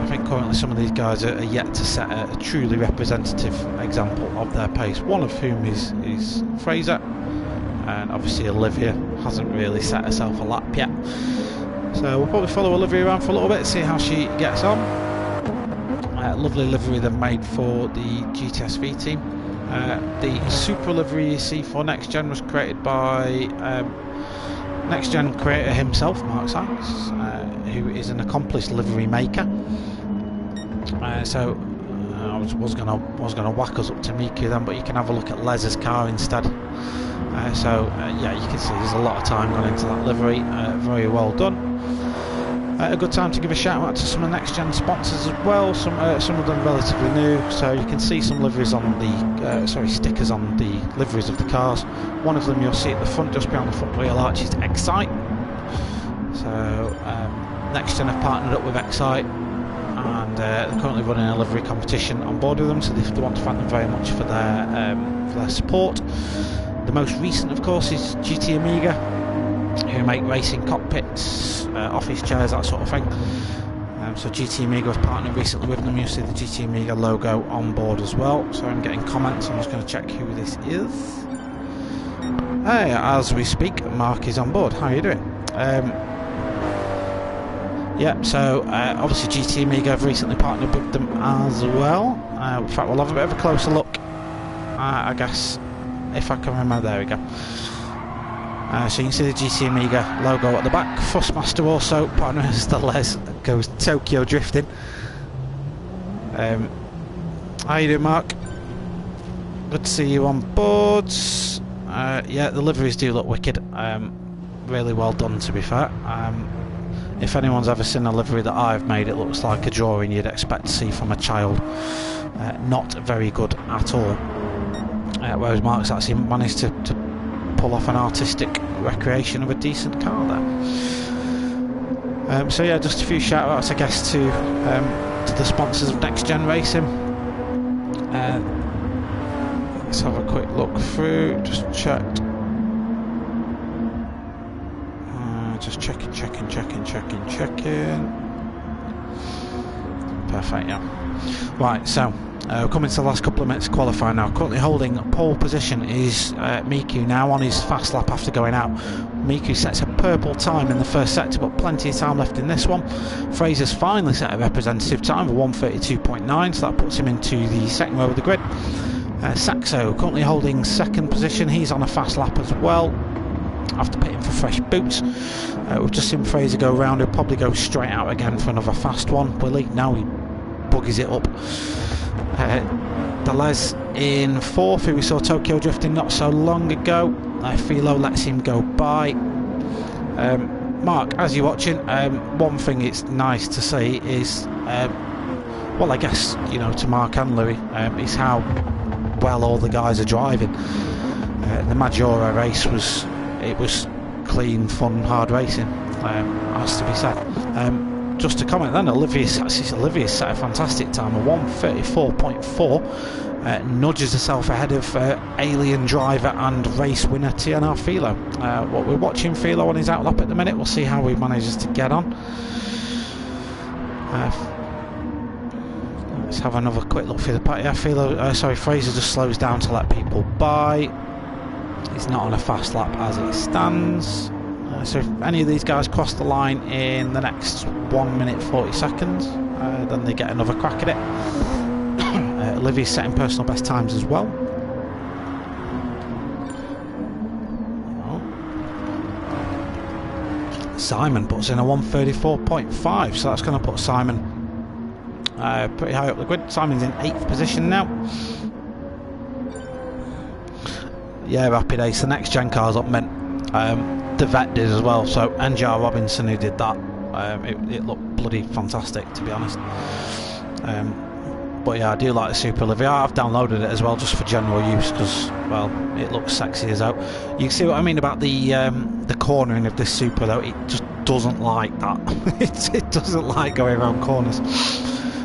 I think currently some of these guys are yet to set a truly representative example of their pace, one of whom is Fraser, and obviously Olivia hasn't really set herself a lap yet. So we'll probably follow Olivia around for a little bit, see how she gets on. Lovely livery they've made for the GTSV team. The Supra livery you see for NxtGen was created by NxtGen creator himself, Mark Sykes, who is an accomplished livery maker. So I was gonna whack us up to Miku then, but you can have a look at Les's car instead. Yeah, you can see there's a lot of time gone into that livery. Very well done. A good time to give a shout out to some of the NxtGen sponsors as well. Some of them relatively new, so you can see some liveries on the stickers on the liveries of the cars. One of them you'll see at the front, just behind the front wheel arch, is Excite. So NxtGen have partnered up with Excite, and they're currently running a livery competition on board with them. So they want to thank them very much for their support. The most recent, of course, is GT Amiga, who make racing cockpits, office chairs, that sort of thing. So GT Amiga have partnered recently with them. You see the GT Amiga logo on board as well. So I'm getting comments. I'm just going to check who this is. Hey, as we speak, Mark is on board. How are you doing? Yeah, so obviously GT Amiga have recently partnered with them as well. In fact, we'll have a bit of a closer look, I guess, if I can remember. There we go. So you can see the GT Amiga logo at the back. Fussmaster also partnering with the Les, goes Tokyo drifting. How you doing, Mark? Good to see you on board. Yeah, the liveries do look wicked. Really well done, to be fair. If anyone's ever seen a livery that I've made, it looks like a drawing you'd expect to see from a child. Not very good at all. Whereas Mark's actually managed to pull off an artistic recreation of a decent car there. So yeah, just a few shout outs, I guess, to the sponsors of NxtGen Racing. Let's have a quick look through, just checked. Just checking. Perfect, yeah. Right, so coming to the last couple of minutes of qualifying now. Currently holding pole position is Miku now on his fast lap after going out. Miku sets a purple time in the first sector, but plenty of time left in this one. Fraser's finally set a representative time of 1:32.9, so that puts him into the second row of the grid. Saxo currently holding second position. He's on a fast lap as well, after pitting for fresh boots. We've just seen Fraser go round. He'll probably go straight out again for another fast one, will he? Now he buggies it up. Delez in fourth, who we saw Tokyo drifting not so long ago. Philo lets him go by. Mark, as you're watching, one thing it's nice to see is, well, I guess, you know, to Mark and Louis, is how well all the guys are driving. The Maggiore race was clean, fun, hard racing, has to be said. Just to comment then, Olivia's set a fantastic time of 1:34.4, nudges herself ahead of Alien driver and race winner TNR Philo. What we're watching Philo on his outlap at the minute. We'll see how he manages to get on. Let's have another quick look through the pack. Yeah, Fraser just slows down to let people by. He's not on a fast lap as it stands. So if any of these guys cross the line in the next 1 minute 40 seconds, then they get another crack at it. Olivia's setting personal best times as well. Simon puts in a 1:34.5, so that's going to put Simon pretty high up the grid. Simon's in 8th position now. Yeah, Rapid Ace, the NxtGen cars up meant. The Vet did as well, so NGR Robinson, who did that, it looked bloody fantastic, to be honest. But yeah, I do like the Supra Livia. I've downloaded it as well just for general use because, well, it looks sexy as out. You can see what I mean about the cornering of this Supra, though. It just doesn't like that. it doesn't like going around corners.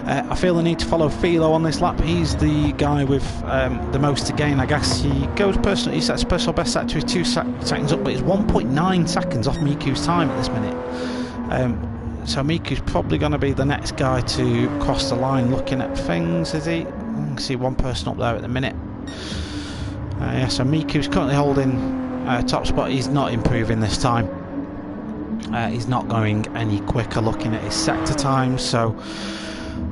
I feel the need to follow Philo on this lap. He's the guy with the most to gain, I guess. He sets personal best set to his 2 seconds up, but it's 1.9 seconds off Miku's time at this minute. So Miku's probably going to be the next guy to cross the line. Looking at things, is he? You can see one person up there at the minute. Yeah, so Miku's currently holding top spot. He's not improving this time. He's not going any quicker looking at his sector times, so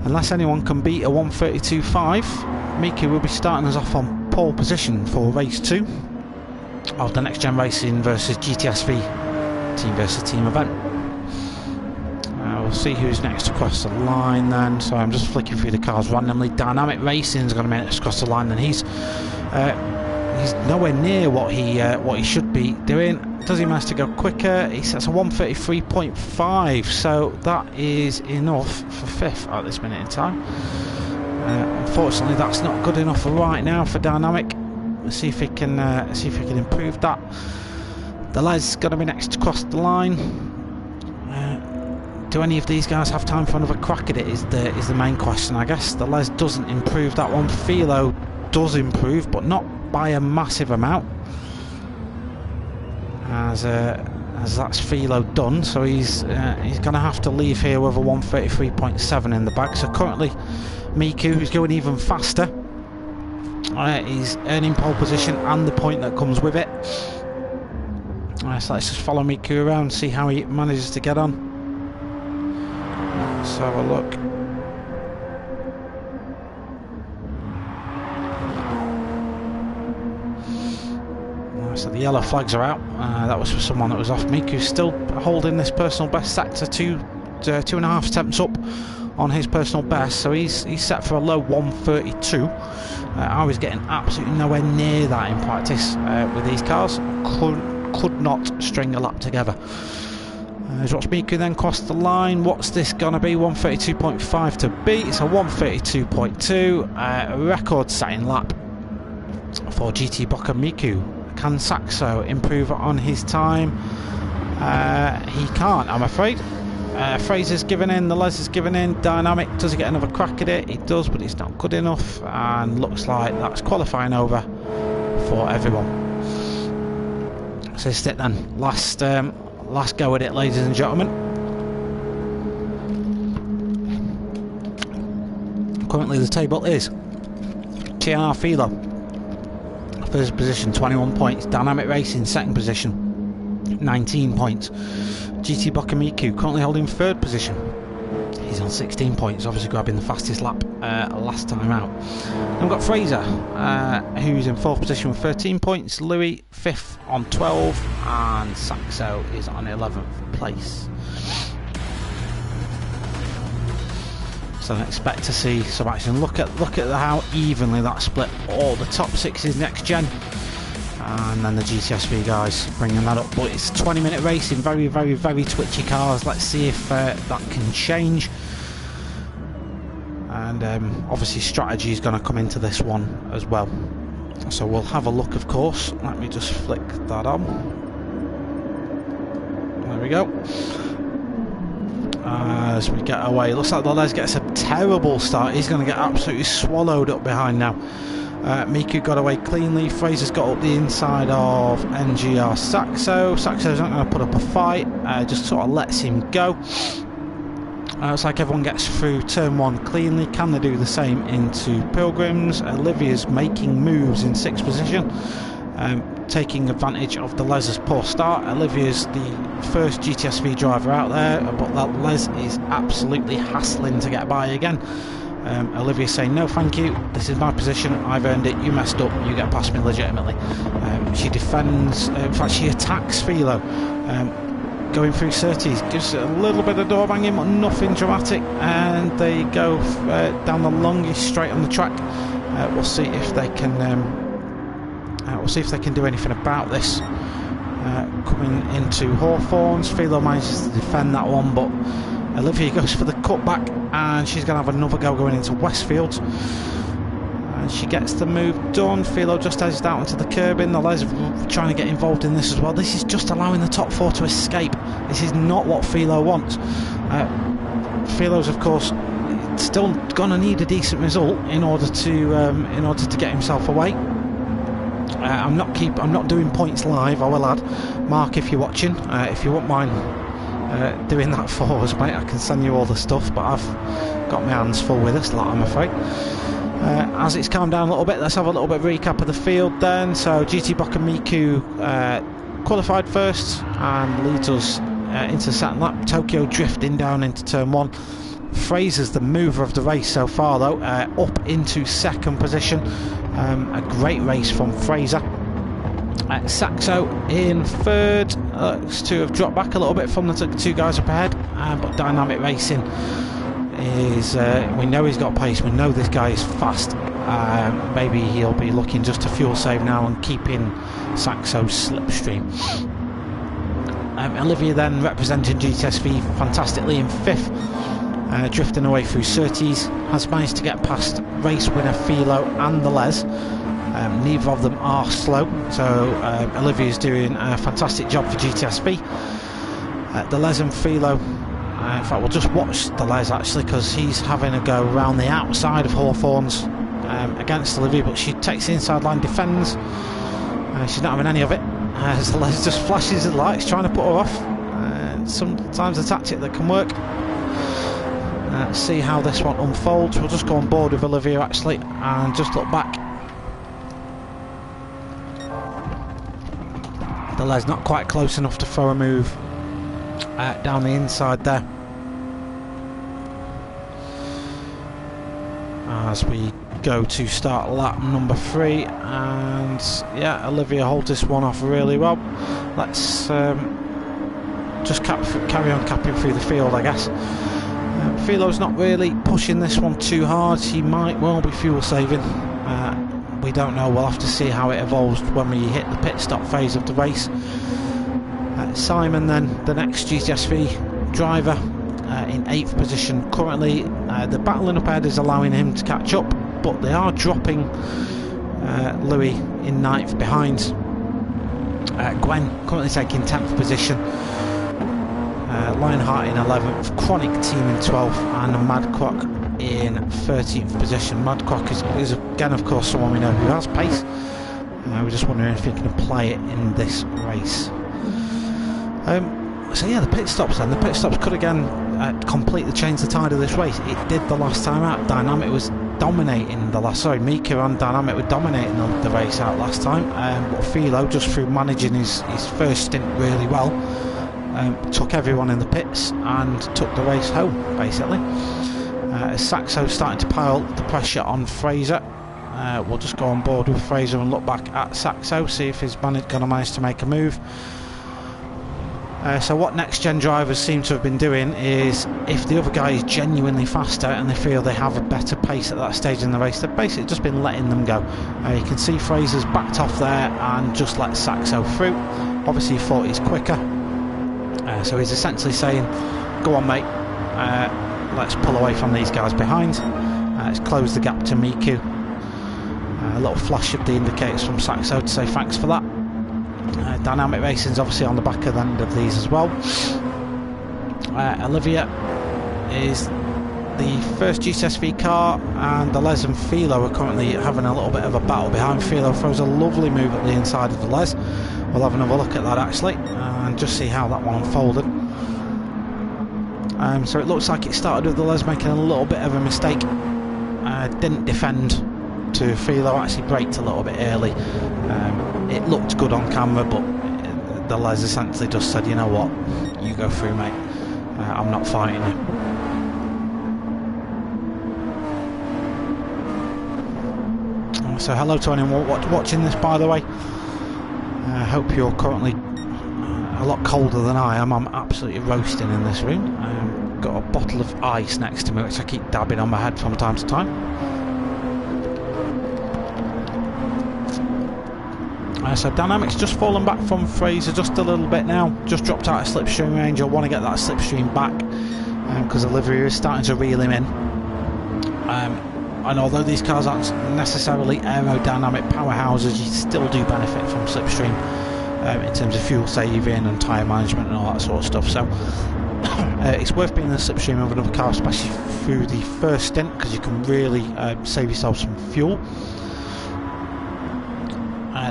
unless anyone can beat a 1:32.5, Miku will be starting us off on pole position for race 2 of the NxtGen Racing versus GTSV team versus team event. We'll we'll see who's next across the line then. So I'm just flicking through the cars randomly. Dynamic Racing's going to be next across the line, and he's nowhere near what he should be doing. Does he manage to go quicker? He sets a 1:33.5, so that is enough for 5th at this minute in time. Unfortunately, that's not good enough right now for Dynamic. Let's see if he can improve that. The Les going to be next across the line. Do any of these guys have time for another crack at it? Is the main question, I guess. The Les doesn't improve that one. Philo does improve, but not by a massive amount. As that's Philo done, so he's going to have to leave here with a 1:33.7 in the bag. So currently, Miku, who's going even faster, he's earning pole position and the point that comes with it. So let's just follow Miku around, see how he manages to get on. Let's have a look. So the yellow flags are out. That was for someone that was off. Miku's still holding this personal best sector, 2.5 attempts up on his personal best, so he's set for a low 1:32. I was getting absolutely nowhere near that in practice with these cars. Could not string a lap together. As watch Miku then cross the line. What's this gonna be? 1:32.5 to beat. It's a 1:32.2 record setting lap for GT Boca Miku. Can Saxo improve on his time? He can't, I'm afraid. Fraser's given in, the Les has given in. Dynamic, does he get another crack at it? He does, but it's not good enough, and looks like that's qualifying over for everyone. So this is it then. Last go at it, ladies and gentlemen. Currently the table is TNR Philo, first position, 21 points. Dynamic Racing, second position, 19 points. GT Boca Miku currently holding third position. He's on 16 points, obviously grabbing the fastest lap last time out. Then we've got Fraser, who's in fourth position with 13 points. Louis, fifth on 12, and Saxo is on 11th place. So I expect to see some action. Look at how evenly that's split. All the top six is next gen, and then the GTSV guys bringing that up. But it's 20-minute racing, very, very, very twitchy cars. Let's see if that can change. And obviously strategy is going to come into this one as well. So we'll have a look, of course. Let me just flick that on. There we go. As we get away, looks like the Les gets a terrible start. He's going to get absolutely swallowed up behind now. Miku got away cleanly. Fraser's got up the inside of NGR Saxo. Saxo's not going to put up a fight, just sort of lets him go. Looks like everyone gets through turn one cleanly. Can they do the same into Pilgrims? Olivia's making moves in sixth position, taking advantage of the Les's poor start. Olivia's the first GTSV driver out there, but that Les is absolutely hassling to get by again. Olivia's saying, no thank you, this is my position, I've earned it, you messed up, you get past me legitimately. She defends, in fact she attacks Philo, going through Surtees, gives a little bit of door banging but nothing dramatic, and they go down the longest straight on the track. We'll see if they can do anything about this. Coming into Hawthorns, Philo manages to defend that one, but Olivia goes for the cutback, and she's going to have another go going into Westfield. And she gets the move done. Philo just edged out onto the curbing. The Les trying to get involved in this as well. This is just allowing the top four to escape. This is not what Philo wants. Philo's, of course, still going to need a decent result in order to get himself away. I'm not doing points live, I will add. Mark, if you're watching, if you wouldn't mind doing that for us, mate, I can send you all the stuff, but I've got my hands full with this lot, I'm afraid. As it's calmed down a little bit, let's have a little bit of recap of the field then. So GT Boca Miku qualified first and leads us into the second lap. Tokyo drifting down into turn one. Fraser's the mover of the race so far though, up into second position. A great race from Fraser. Saxo in third, looks to have dropped back a little bit from the two guys up ahead, but Dynamic Racing is, we know he's got pace, we know this guy is fast. Maybe he'll be looking just to fuel save now and keeping Saxo's slipstream. Olivia then representing GTSV fantastically in fifth, drifting away through Surtees, has managed to get past race winner Philo and the Les. Neither of them are slow, so Olivia's doing a fantastic job for GTSV. The Les and Philo, in fact we'll just watch the Les actually, because he's having a go around the outside of Hawthorne's against Olivia, but she takes the inside line, defends. She's not having any of it, as the Les just flashes the lights trying to put her off. Sometimes a tactic that can work. Let's see how this one unfolds. We'll just go on board with Olivia actually and just look back. The Les not quite close enough to throw a move down the inside there. As we go to start lap number 3, and yeah, Olivia holds this one off really well. Let's just carry on capping through the field, I guess. Philo's not really pushing this one too hard. He might well be fuel saving. We don't know, we'll have to see how it evolves when we hit the pit stop phase of the race. Simon then, the next GTSV driver, in 8th position currently. The battling up ahead is allowing him to catch up, but they are dropping Louis in 9th behind. Gwen currently taking 10th position. Lionheart in 11th, Chronic Team in 12th, and Madcrock in 13th position. Madcrock is again, of course, someone we know who has pace. We're just wondering if he can apply it in this race. So yeah, the pit stops then. The pit stops could again completely change the tide of this race. It did the last time out. Dynamic was dominating the last. Sorry, Mika and Dynamic were dominating the race out last time. But Philo, just through managing his first stint really well, took everyone in the pits and took the race home basically. Saxo's starting to pile the pressure on Fraser. We'll just go on board with Fraser and look back at Saxo, see if he's going to manage to make a move. So what NxtGen drivers seem to have been doing is, if the other guy is genuinely faster and they feel they have a better pace at that stage in the race, they've basically just been letting them go. You can see Fraser's backed off there and just let Saxo through. Obviously he thought he's quicker, so he's essentially saying, go on mate, let's pull away from these guys behind. Let's close the gap to Miku. A little flash of the indicators from Saxo to say thanks for that. Dynamic Racing's obviously on the back of the end of these as well. Olivia is the first GTSV car, and the Les and Philo are currently having a little bit of a battle behind. Philo throws a lovely move at the inside of the Les. We'll have another look at that actually and just see how that one unfolded. So it looks like it started with the Les making a little bit of a mistake. Didn't defend to Philo, actually braked a little bit early. It looked good on camera, but the Les essentially just said, you know what, you go through mate, I'm not fighting you. So hello to anyone watching this, by the way. I hope you're currently a lot colder than I am. I'm absolutely roasting in this room. Got a bottle of ice next to me which I keep dabbing on my head from time to time. So Dynamic's just fallen back from Fraser just a little bit now, just dropped out of slipstream range. I want to get that slipstream back because Olivia is starting to reel him in. And although these cars aren't necessarily aerodynamic powerhouses, you still do benefit from slipstream in terms of fuel saving and tyre management and all that sort of stuff. So it's worth being in the slipstream of another car, especially through the first stint, because you can really save yourself some fuel.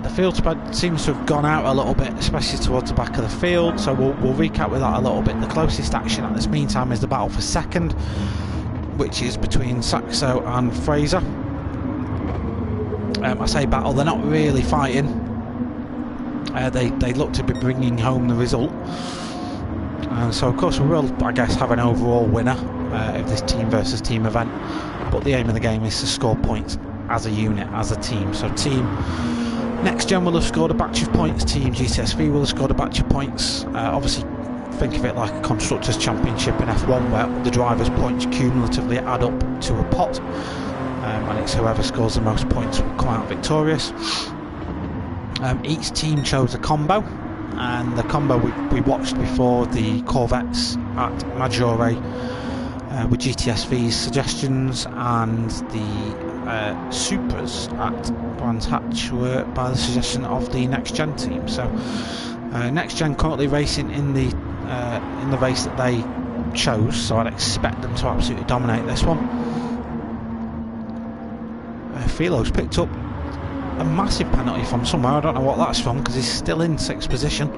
The field spread seems to have gone out a little bit, especially towards the back of the field, so we'll recap with that a little bit. The closest action at this meantime is the battle for second, which is between Saxo and Fraser. I say battle, they're not really fighting. They look to be bringing home the result. So of course we will, I guess, have an overall winner of this team versus team event, but the aim of the game is to score points as a unit, as a team. So team NxtGen will have scored a batch of points, Team GTSV will have scored a batch of points. Obviously, think of it like a Constructors' Championship in F1 where the drivers' points cumulatively add up to a pot, and it's whoever scores the most points will come out victorious. Each team chose a combo, and the combo we watched before, the Corvettes at Maggiore with GTSV's suggestions, and the Supras at Brands Hatch were by the suggestion of the NxtGen team. So NxtGen currently racing in the race that they chose, so I'd expect them to absolutely dominate this one. Philo's picked up a massive penalty from somewhere. I don't know what that's from because he's still in 6th position.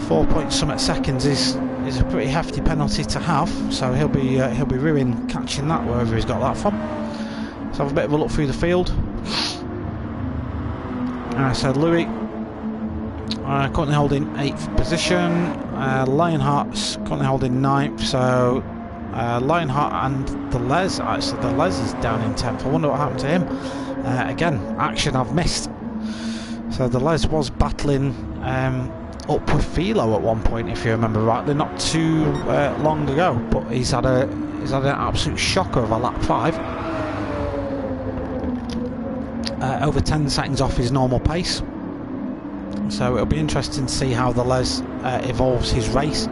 4 point something seconds is a pretty hefty penalty to have, so he'll be ruined catching that wherever he's got that from. Let's have a bit of a look through the field. So Louis currently holding 8th position. Lionheart's currently holding 9th. So Lionheart and the Les, actually the Les is down in 10th. I wonder what happened to him. Again, action I've missed. So the Les was battling up with Philo at one point, if you remember rightly, not too long ago. But he's had an absolute shocker of a lap 5. Over 10 seconds off his normal pace. So it'll be interesting to see how the Les evolves his race.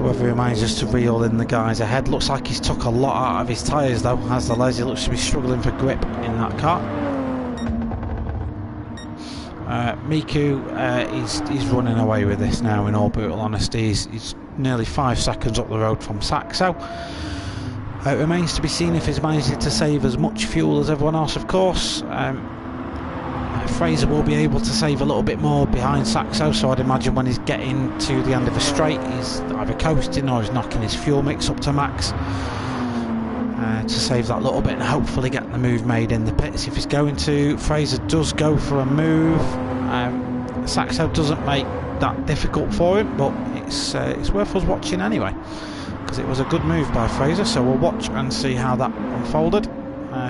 Whether he manages to reel in the guys ahead. Looks like he's took a lot out of his tyres though, as the Les. He looks to be struggling for grip in that car. Miku is running away with this now, in all brutal honesty. He's nearly 5 seconds up the road from Saxo. It remains to be seen if he's managed to save as much fuel as everyone else, of course. Fraser will be able to save a little bit more behind Saxo, so I'd imagine when he's getting to the end of a straight he's either coasting or he's knocking his fuel mix up to max to save that little bit and hopefully get the move made in the pits if he's going to. Fraser does go for a move. Saxo doesn't make that difficult for him, but it's worth us watching anyway, because it was a good move by Fraser, so we'll watch and see how that unfolded.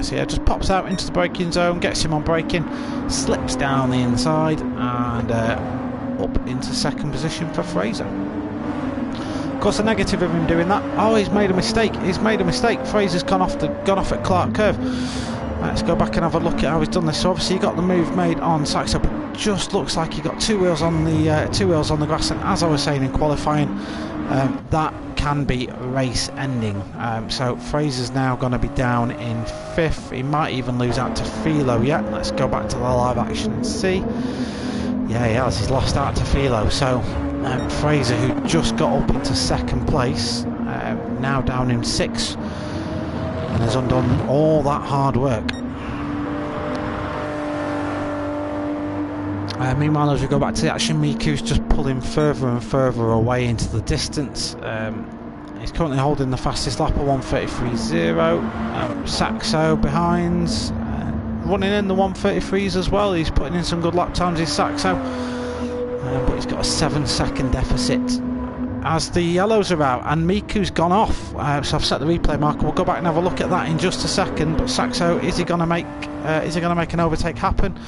So yeah, just pops out into the braking zone, gets him on braking, slips down the inside and up into 2nd position for Fraser. Of course, the negative of him doing that, he's made a mistake. Fraser's gone off at Clark Curve. Let's go back and have a look at how he's done this. So obviously he got the move made on Saxo, but just looks like he got two wheels on the grass, and as I was saying in qualifying, that can be race ending. So Fraser's now going to be down in 5th. He might even lose out to Philo yet. Let's go back to the live action and see. Yeah, he has. He's lost out to Philo. So Fraser, who just got up into 2nd place, now down in 6th, and has undone all that hard work. Meanwhile, as we go back to the action, Miku's just pulling further and further away into the distance. He's currently holding the fastest lap of 1:33.0. Saxo behind, running in the 1:33s as well. He's putting in some good lap times, is Saxo, but he's got a 7-second deficit as the yellows are out, and Miku's gone off. So I've set the replay marker. We'll go back and have a look at that in just a second. But Saxo, is he going to make an overtake happen?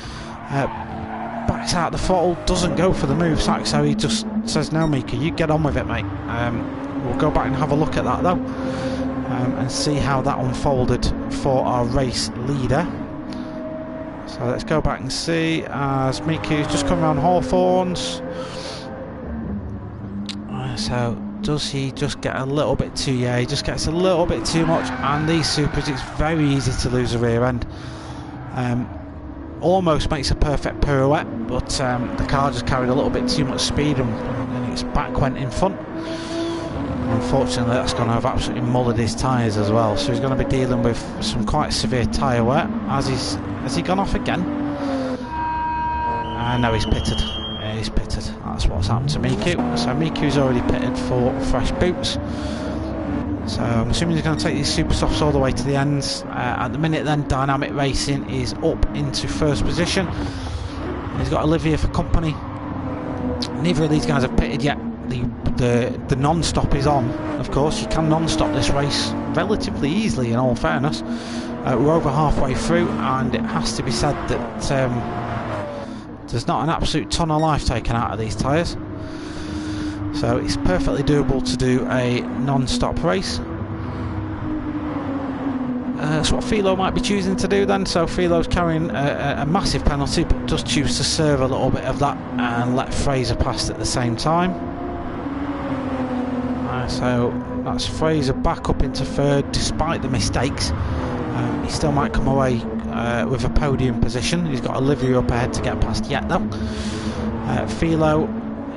Backs out the throttle, doesn't go for the move. Saxo, he just says, no Miku, you get on with it, mate. We'll go back and have a look at that though, and see how that unfolded for our race leader. So let's go back and see as Miku's just come around Hawthorns. So does he just get a little bit too, yeah, he just gets a little bit too much, and these Supers, it's very easy to lose a rear end. Almost makes a perfect pirouette, but the car just carried a little bit too much speed and its back went in front. Unfortunately, that's going to have absolutely mullered his tyres as well, so he's going to be dealing with some quite severe tyre wear. Has he gone off again? No, he's pitted. He's pitted. That's what's happened to Miku. So Miku's already pitted for fresh boots. So I'm assuming he's going to take these super softs all the way to the ends. At the minute then, Dynamic Racing is up into 1st position. He's got Olivia for company. Neither of these guys have pitted yet. the non-stop is on. Of course, you can non-stop this race relatively easily, in all fairness. We're over halfway through, and it has to be said that there's not an absolute ton of life taken out of these tyres, so it's perfectly doable to do a non-stop race. That's what Philo might be choosing to do then. So Philo's carrying a massive penalty, but does choose to serve a little bit of that and let Fraser pass at the same time. So that's Fraser back up into third despite the mistakes. He still might come away with a podium position. He's got Olivia up ahead to get past yet though. Philo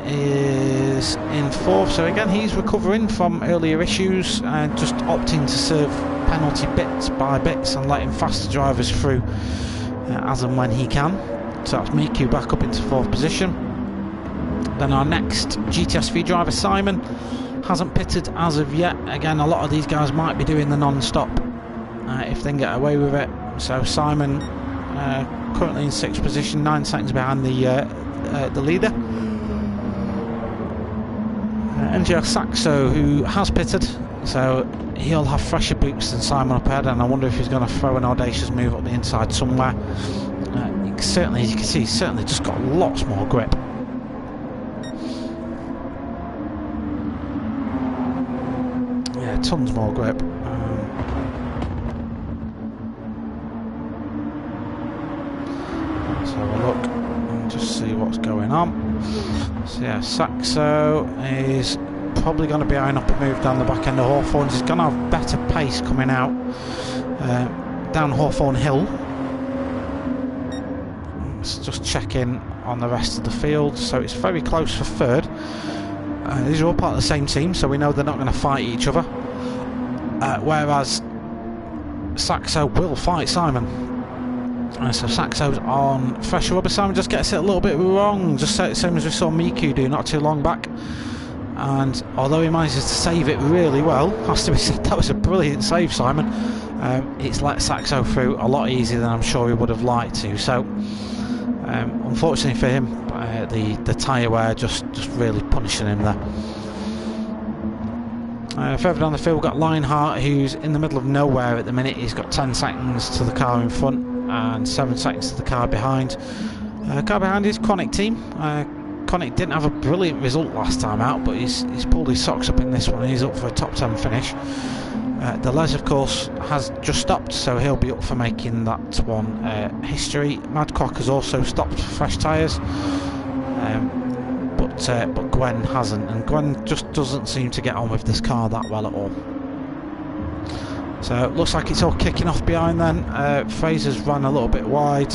is in fourth, so again he's recovering from earlier issues and just opting to serve penalty bits by bits and letting faster drivers through as and when he can. So that's Miku back up into fourth position. Then our next GTSV driver, Simon, hasn't pitted as of yet. Again, a lot of these guys might be doing the non-stop if they can get away with it. So Simon currently in sixth position, 9 seconds behind the leader. NGR Saxo, who has pitted, so he'll have fresher boots than Simon up ahead, and I wonder if he's going to throw an audacious move up the inside somewhere. Certainly, as you can see, he's certainly just got lots more grip. Yeah, tons more grip. Let's have a look and just see what's going on. So yeah, Saxo is probably going to be eyeing up a move down the back end of Hawthorns. He's going to have better pace coming out down Hawthorn Hill. Let's just check in on the rest of the field. So it's very close for third. These are all part of the same team, so we know they're not going to fight each other. Whereas Saxo will fight Simon. So Saxo's on fresh rubber. Simon just gets it a little bit wrong, just the same as we saw Miku do not too long back. And although he manages to save it really well, has to be said, that was a brilliant save, Simon. It's let Saxo through a lot easier than I'm sure he would have liked to. So unfortunately for him, the tyre wear just really punishing him there. Further down the field, we've got Lionheart, who's in the middle of nowhere at the minute. He's got 10 seconds to the car in front and 7 seconds to the car behind. Car behind his Chronic team. Chronic didn't have a brilliant result last time out, but he's pulled his socks up in this one. He's up for a top 10 finish. Deleuze, of course, has just stopped, so he'll be up for making that one history. Madcock has also stopped for fresh tyres, but Gwen hasn't, and Gwen just doesn't seem to get on with this car that well at all. So it looks like it's all kicking off behind then. Fraser's run a little bit wide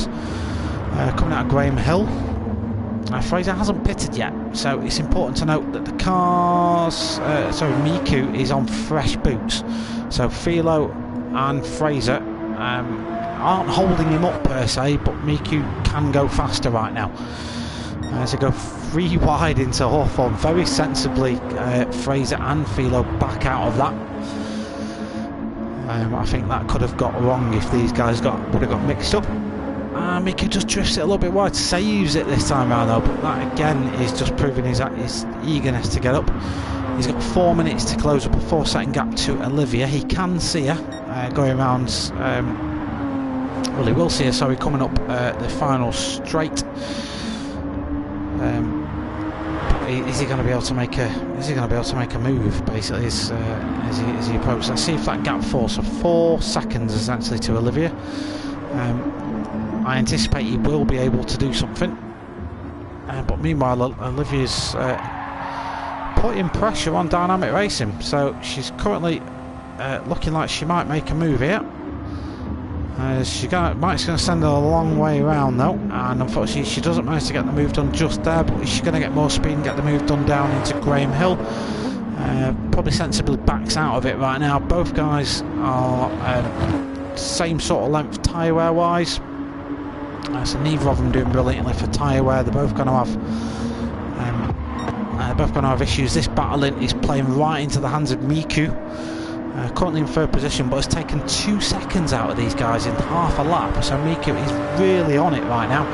coming out of Graham Hill. Fraser hasn't pitted yet, so it's important to note that the Miku is on fresh boots. So Philo and Fraser aren't holding him up per se, but Miku can go faster right now. So go 3 wide into Hawthorn very sensibly. Fraser and Philo back out of that. I think that could have got wrong if these guys would have got mixed up. Miku just drifts it a little bit wide, saves it this time around though, but that again is just proving his eagerness to get up. He's got 4 minutes to close up a 4-second gap to Olivia. He can see her going around, well, he will see her, sorry, coming up the final straight. Is he going to be able to make a move basically as he approaches? Let's see if that gap falls. So 4 seconds essentially to Olivia. I anticipate he will be able to do something, but meanwhile Olivia's putting pressure on Dynamic Racing, so she's currently looking like she might make a move here. Mike's going to send her a long way around though, and unfortunately she doesn't manage to get the move done just there, but she's going to get more speed and get the move done down into Graham Hill. Probably sensibly backs out of it right now. Both guys are same sort of length tyre wear wise, so neither of them doing brilliantly for tyre wear. They're both going to have issues. This battling is playing right into the hands of Miku, currently in third position, but has taken 2 seconds out of these guys in half a lap, so Miku is really on it right now.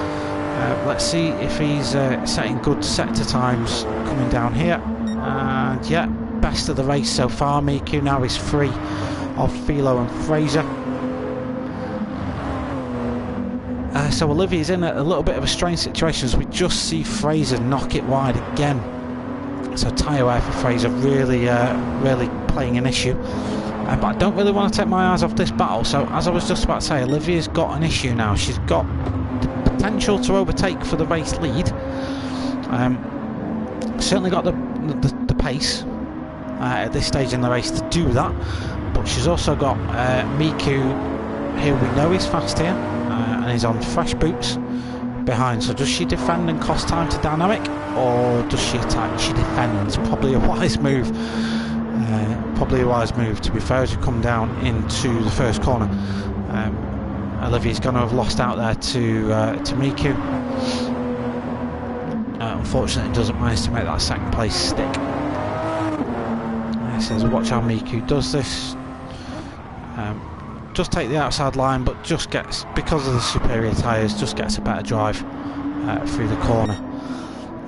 Let's see if he's setting good sector times coming down here. And yeah, best of the race so far. Miku now is free of Philo and Fraser. So Olivia's in a little bit of a strange situation as we just see Fraser knock it wide again. So tyre wear for Fraser really playing an issue. But I don't really want to take my eyes off this battle. So as I was just about to say, Olivia's got an issue now. She's got the potential to overtake for the race lead. Certainly got the pace at this stage in the race to do that. But she's also got Miku, who we know is fast here. And he's on fresh boots behind. So does she defend and cost time to Dynamic, or does she attack? She defends. Probably a wise move. To be fair, as you come down into the first corner. Olivia's going to have lost out there to Miku. Unfortunately, doesn't manage to make that second place stick. It says watch how Miku does this. Just take the outside line, but just gets, because of the superior tyres, just gets a better drive through the corner.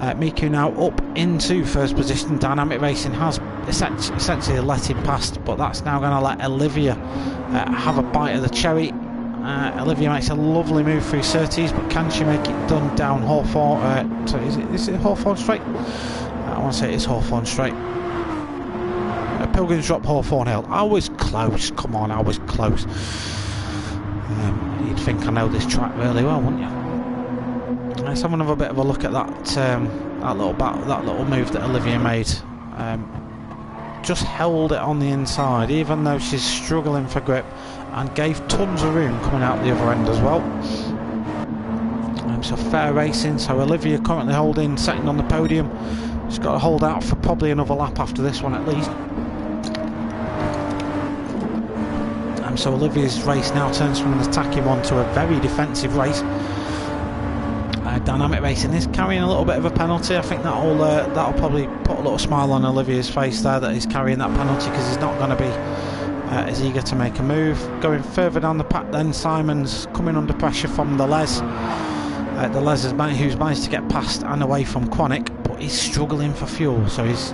Miku now up into first position. Dynamic Racing has essentially let him past, but that's now going to let Olivia have a bite of the cherry. Olivia makes a lovely move through Surtees, but can she make it done down Hawthorne? Sorry, is it Hawthorne Straight? I want to say it's Hawthorne Straight. Pilgrims Drop, Hawthorne Hill. I was close, come on, I was close. You'd think I know this track really well, wouldn't you? Let's have another bit of a look at that little move that Olivia made. Just held it on the inside, even though she's struggling for grip, and gave tons of room coming out the other end as well. So fair racing. So Olivia currently holding second on the podium. She's got to hold out for probably another lap after this one at least. So Olivia's race now turns from an attacking one to a very defensive race. Dynamic Racing is carrying a little bit of a penalty. I think that'll probably put a little smile on Olivia's face there, that he's carrying that penalty, because he's not going to be as eager to make a move. Going further down the pack then, Simon's coming under pressure from the Les. The Les who's managed to get past and away from Quanick, but he's struggling for fuel, so he's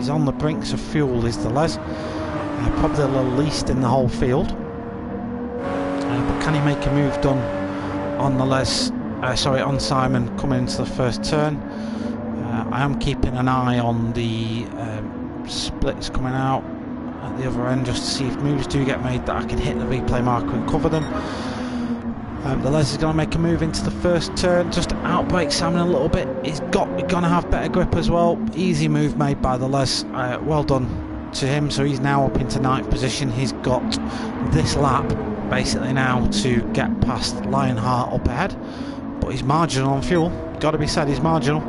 on the brinks of fuel, is the Les. Probably the least in the whole field. But can he make a move done on the Les? On Simon coming into the first turn. I am keeping an eye on the splits coming out at the other end, just to see if moves do get made that I can hit the replay marker and cover them. The Les is going to make a move into the first turn, just to outbrake Simon a little bit. He's going to have better grip as well. Easy move made by the Les. Well done to him. So he's now up into 9th position. He's got this lap basically now to get past Lionheart up ahead, but he's marginal on fuel. Got to be said, he's marginal.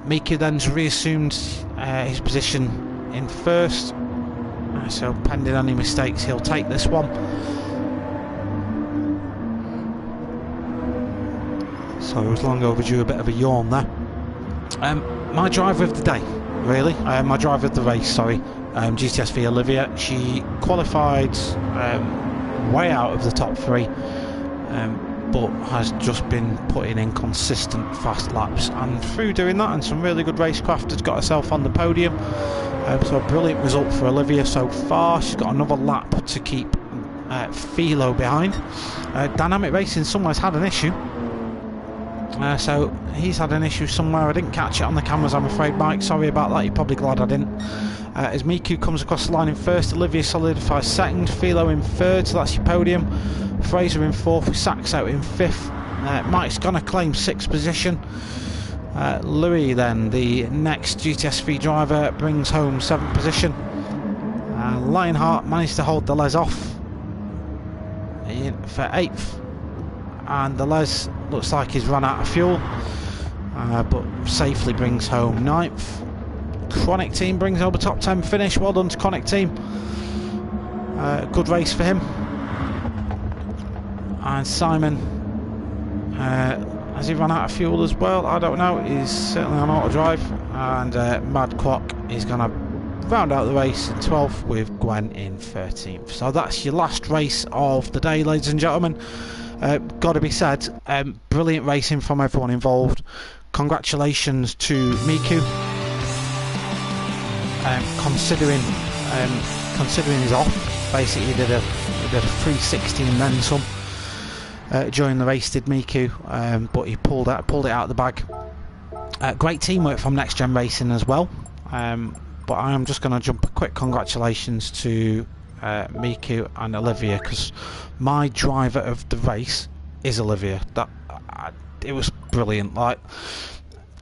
Miku then's reassumed his position in first. So pending any mistakes, he'll take this one. So it was long overdue, a bit of a yawn there. My driver of the day, really, my driver of the race, sorry, GTSV Olivia. She qualified way out of the top 3, but has just been putting in consistent fast laps, and through doing that and some really good racecraft has got herself on the podium. So a brilliant result for Olivia so far. She's got another lap to keep Philo behind. Dynamic Racing somewhere's had an issue. So he's had an issue somewhere. I didn't catch it on the cameras, I'm afraid, Mike. Sorry about that. You're probably glad I didn't. As Miku comes across the line in first, Olivia solidifies second, Philo in third, so that's your podium. Fraser in fourth, with Sachs out in 5th. Mike's going to claim 6th position. Louis then, the next GTSV driver, brings home 7th position. Lionheart managed to hold the Les off for 8th. And the Les looks like he's run out of fuel, but safely brings home 9th. Chronic Team brings home a top 10 finish. Well done to Chronic Team. Good race for him. And Simon, has he run out of fuel as well? I don't know. He's certainly on auto drive. And Mad Quack is going to round out the race in 12th, with Gwen in 13th. So that's your last race of the day, ladies and gentlemen. Got to be said, brilliant racing from everyone involved. Congratulations to Miku. considering he's off. Basically, he did a 360 and then some during the race, did Miku, but he pulled it out of the bag. Great teamwork from NxtGen Racing as well. But I am just going to jump a quick congratulations to Miku and Olivia, because my driver of the race is Olivia. It was brilliant. Like,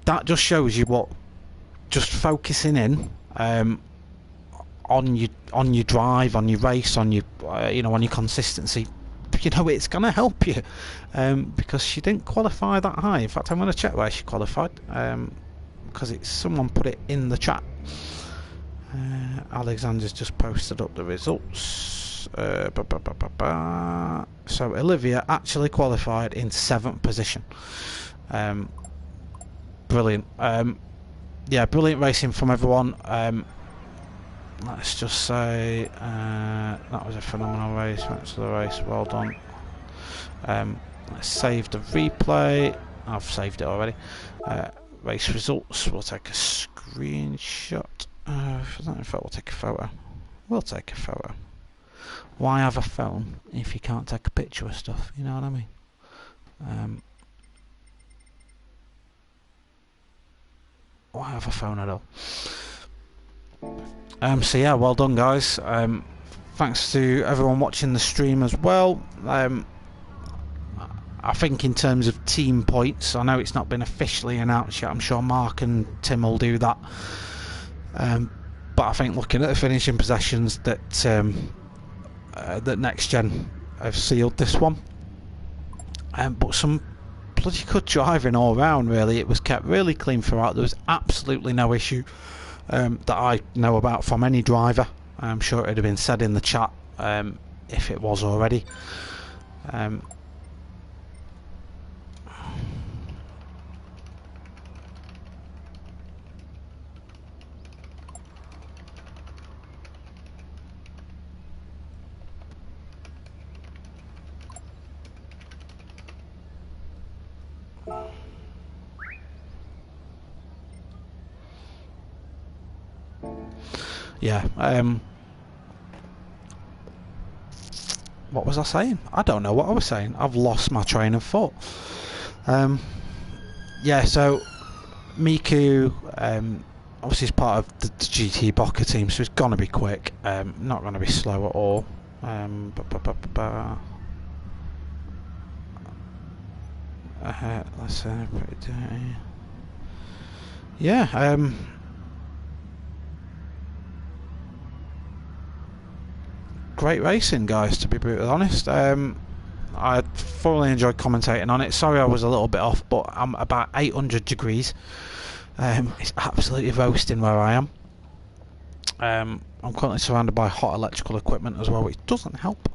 that just shows you what just focusing in on your drive, on your race, on your on your consistency. It's going to help you, because she didn't qualify that high. In fact, I'm going to check where she qualified, because someone put it in the chat. Alexander's just posted up the results. So Olivia actually qualified in 7th position. Brilliant. Yeah, brilliant racing from everyone. Let's just say that was a phenomenal race. Thanks for the race, well done. Let's save the replay. I've saved it already. Race results, we'll take a screenshot. I don't know if we'll take a photo. We'll take a photo. Why have a phone if you can't take a picture of stuff? You know what I mean? Why have a phone at all? So yeah, well done, guys. Thanks to everyone watching the stream as well. I think in terms of team points, I know it's not been officially announced yet. I'm sure Mark and Tim will do that. But I think looking at the finishing possessions that NxtGen have sealed this one. But some bloody good driving all round, really. It was kept really clean throughout. There was absolutely no issue that I know about from any driver. I'm sure it would have been said in the chat if it was already. Yeah, what was I saying? I don't know what I was saying. I've lost my train of thought. Yeah, so Miku obviously is part of the GT Boca team, so it's going to be quick, not going to be slow at all. Let's put it down. Yeah, great racing, guys, to be brutally honest. I thoroughly enjoyed commentating on it. Sorry I was a little bit off, but I'm about 800 degrees. It's absolutely roasting where I am. I'm currently surrounded by hot electrical equipment as well, which doesn't help.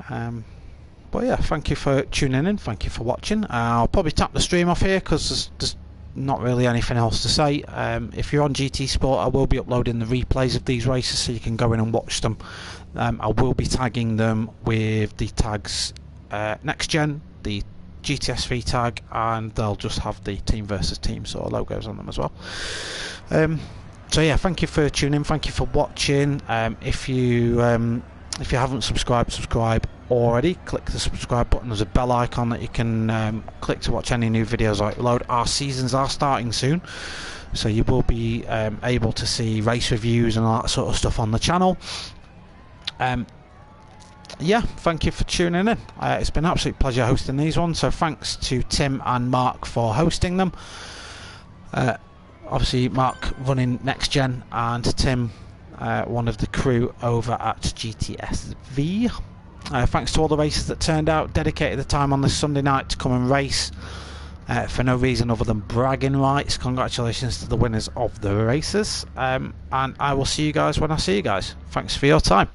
But yeah, thank you for tuning in, thank you for watching. I'll probably tap the stream off here because there's not really anything else to say. If you're on GT Sport, I will be uploading the replays of these races so you can go in and watch them. I will be tagging them with the tags NxtGen, the GTSV tag, and they'll just have the team versus team sort of logos on them as well. So yeah, thank you for tuning in, thank you for watching. If you haven't subscribe already, click the subscribe button. There's a bell icon that you can click to watch any new videos I upload. Our seasons are starting soon, so you will be able to see race reviews and all that sort of stuff on the channel. Yeah, thank you for tuning in. It's been an absolute pleasure hosting these ones, so thanks to Tim and Mark for hosting them. Obviously Mark running NxtGen and Tim one of the crew over at GTSV. Thanks to all the racers that turned out, dedicated the time on this Sunday night to come and race for no reason other than bragging rights. Congratulations to the winners of the races, and I will see you guys when I see you guys. Thanks for your time.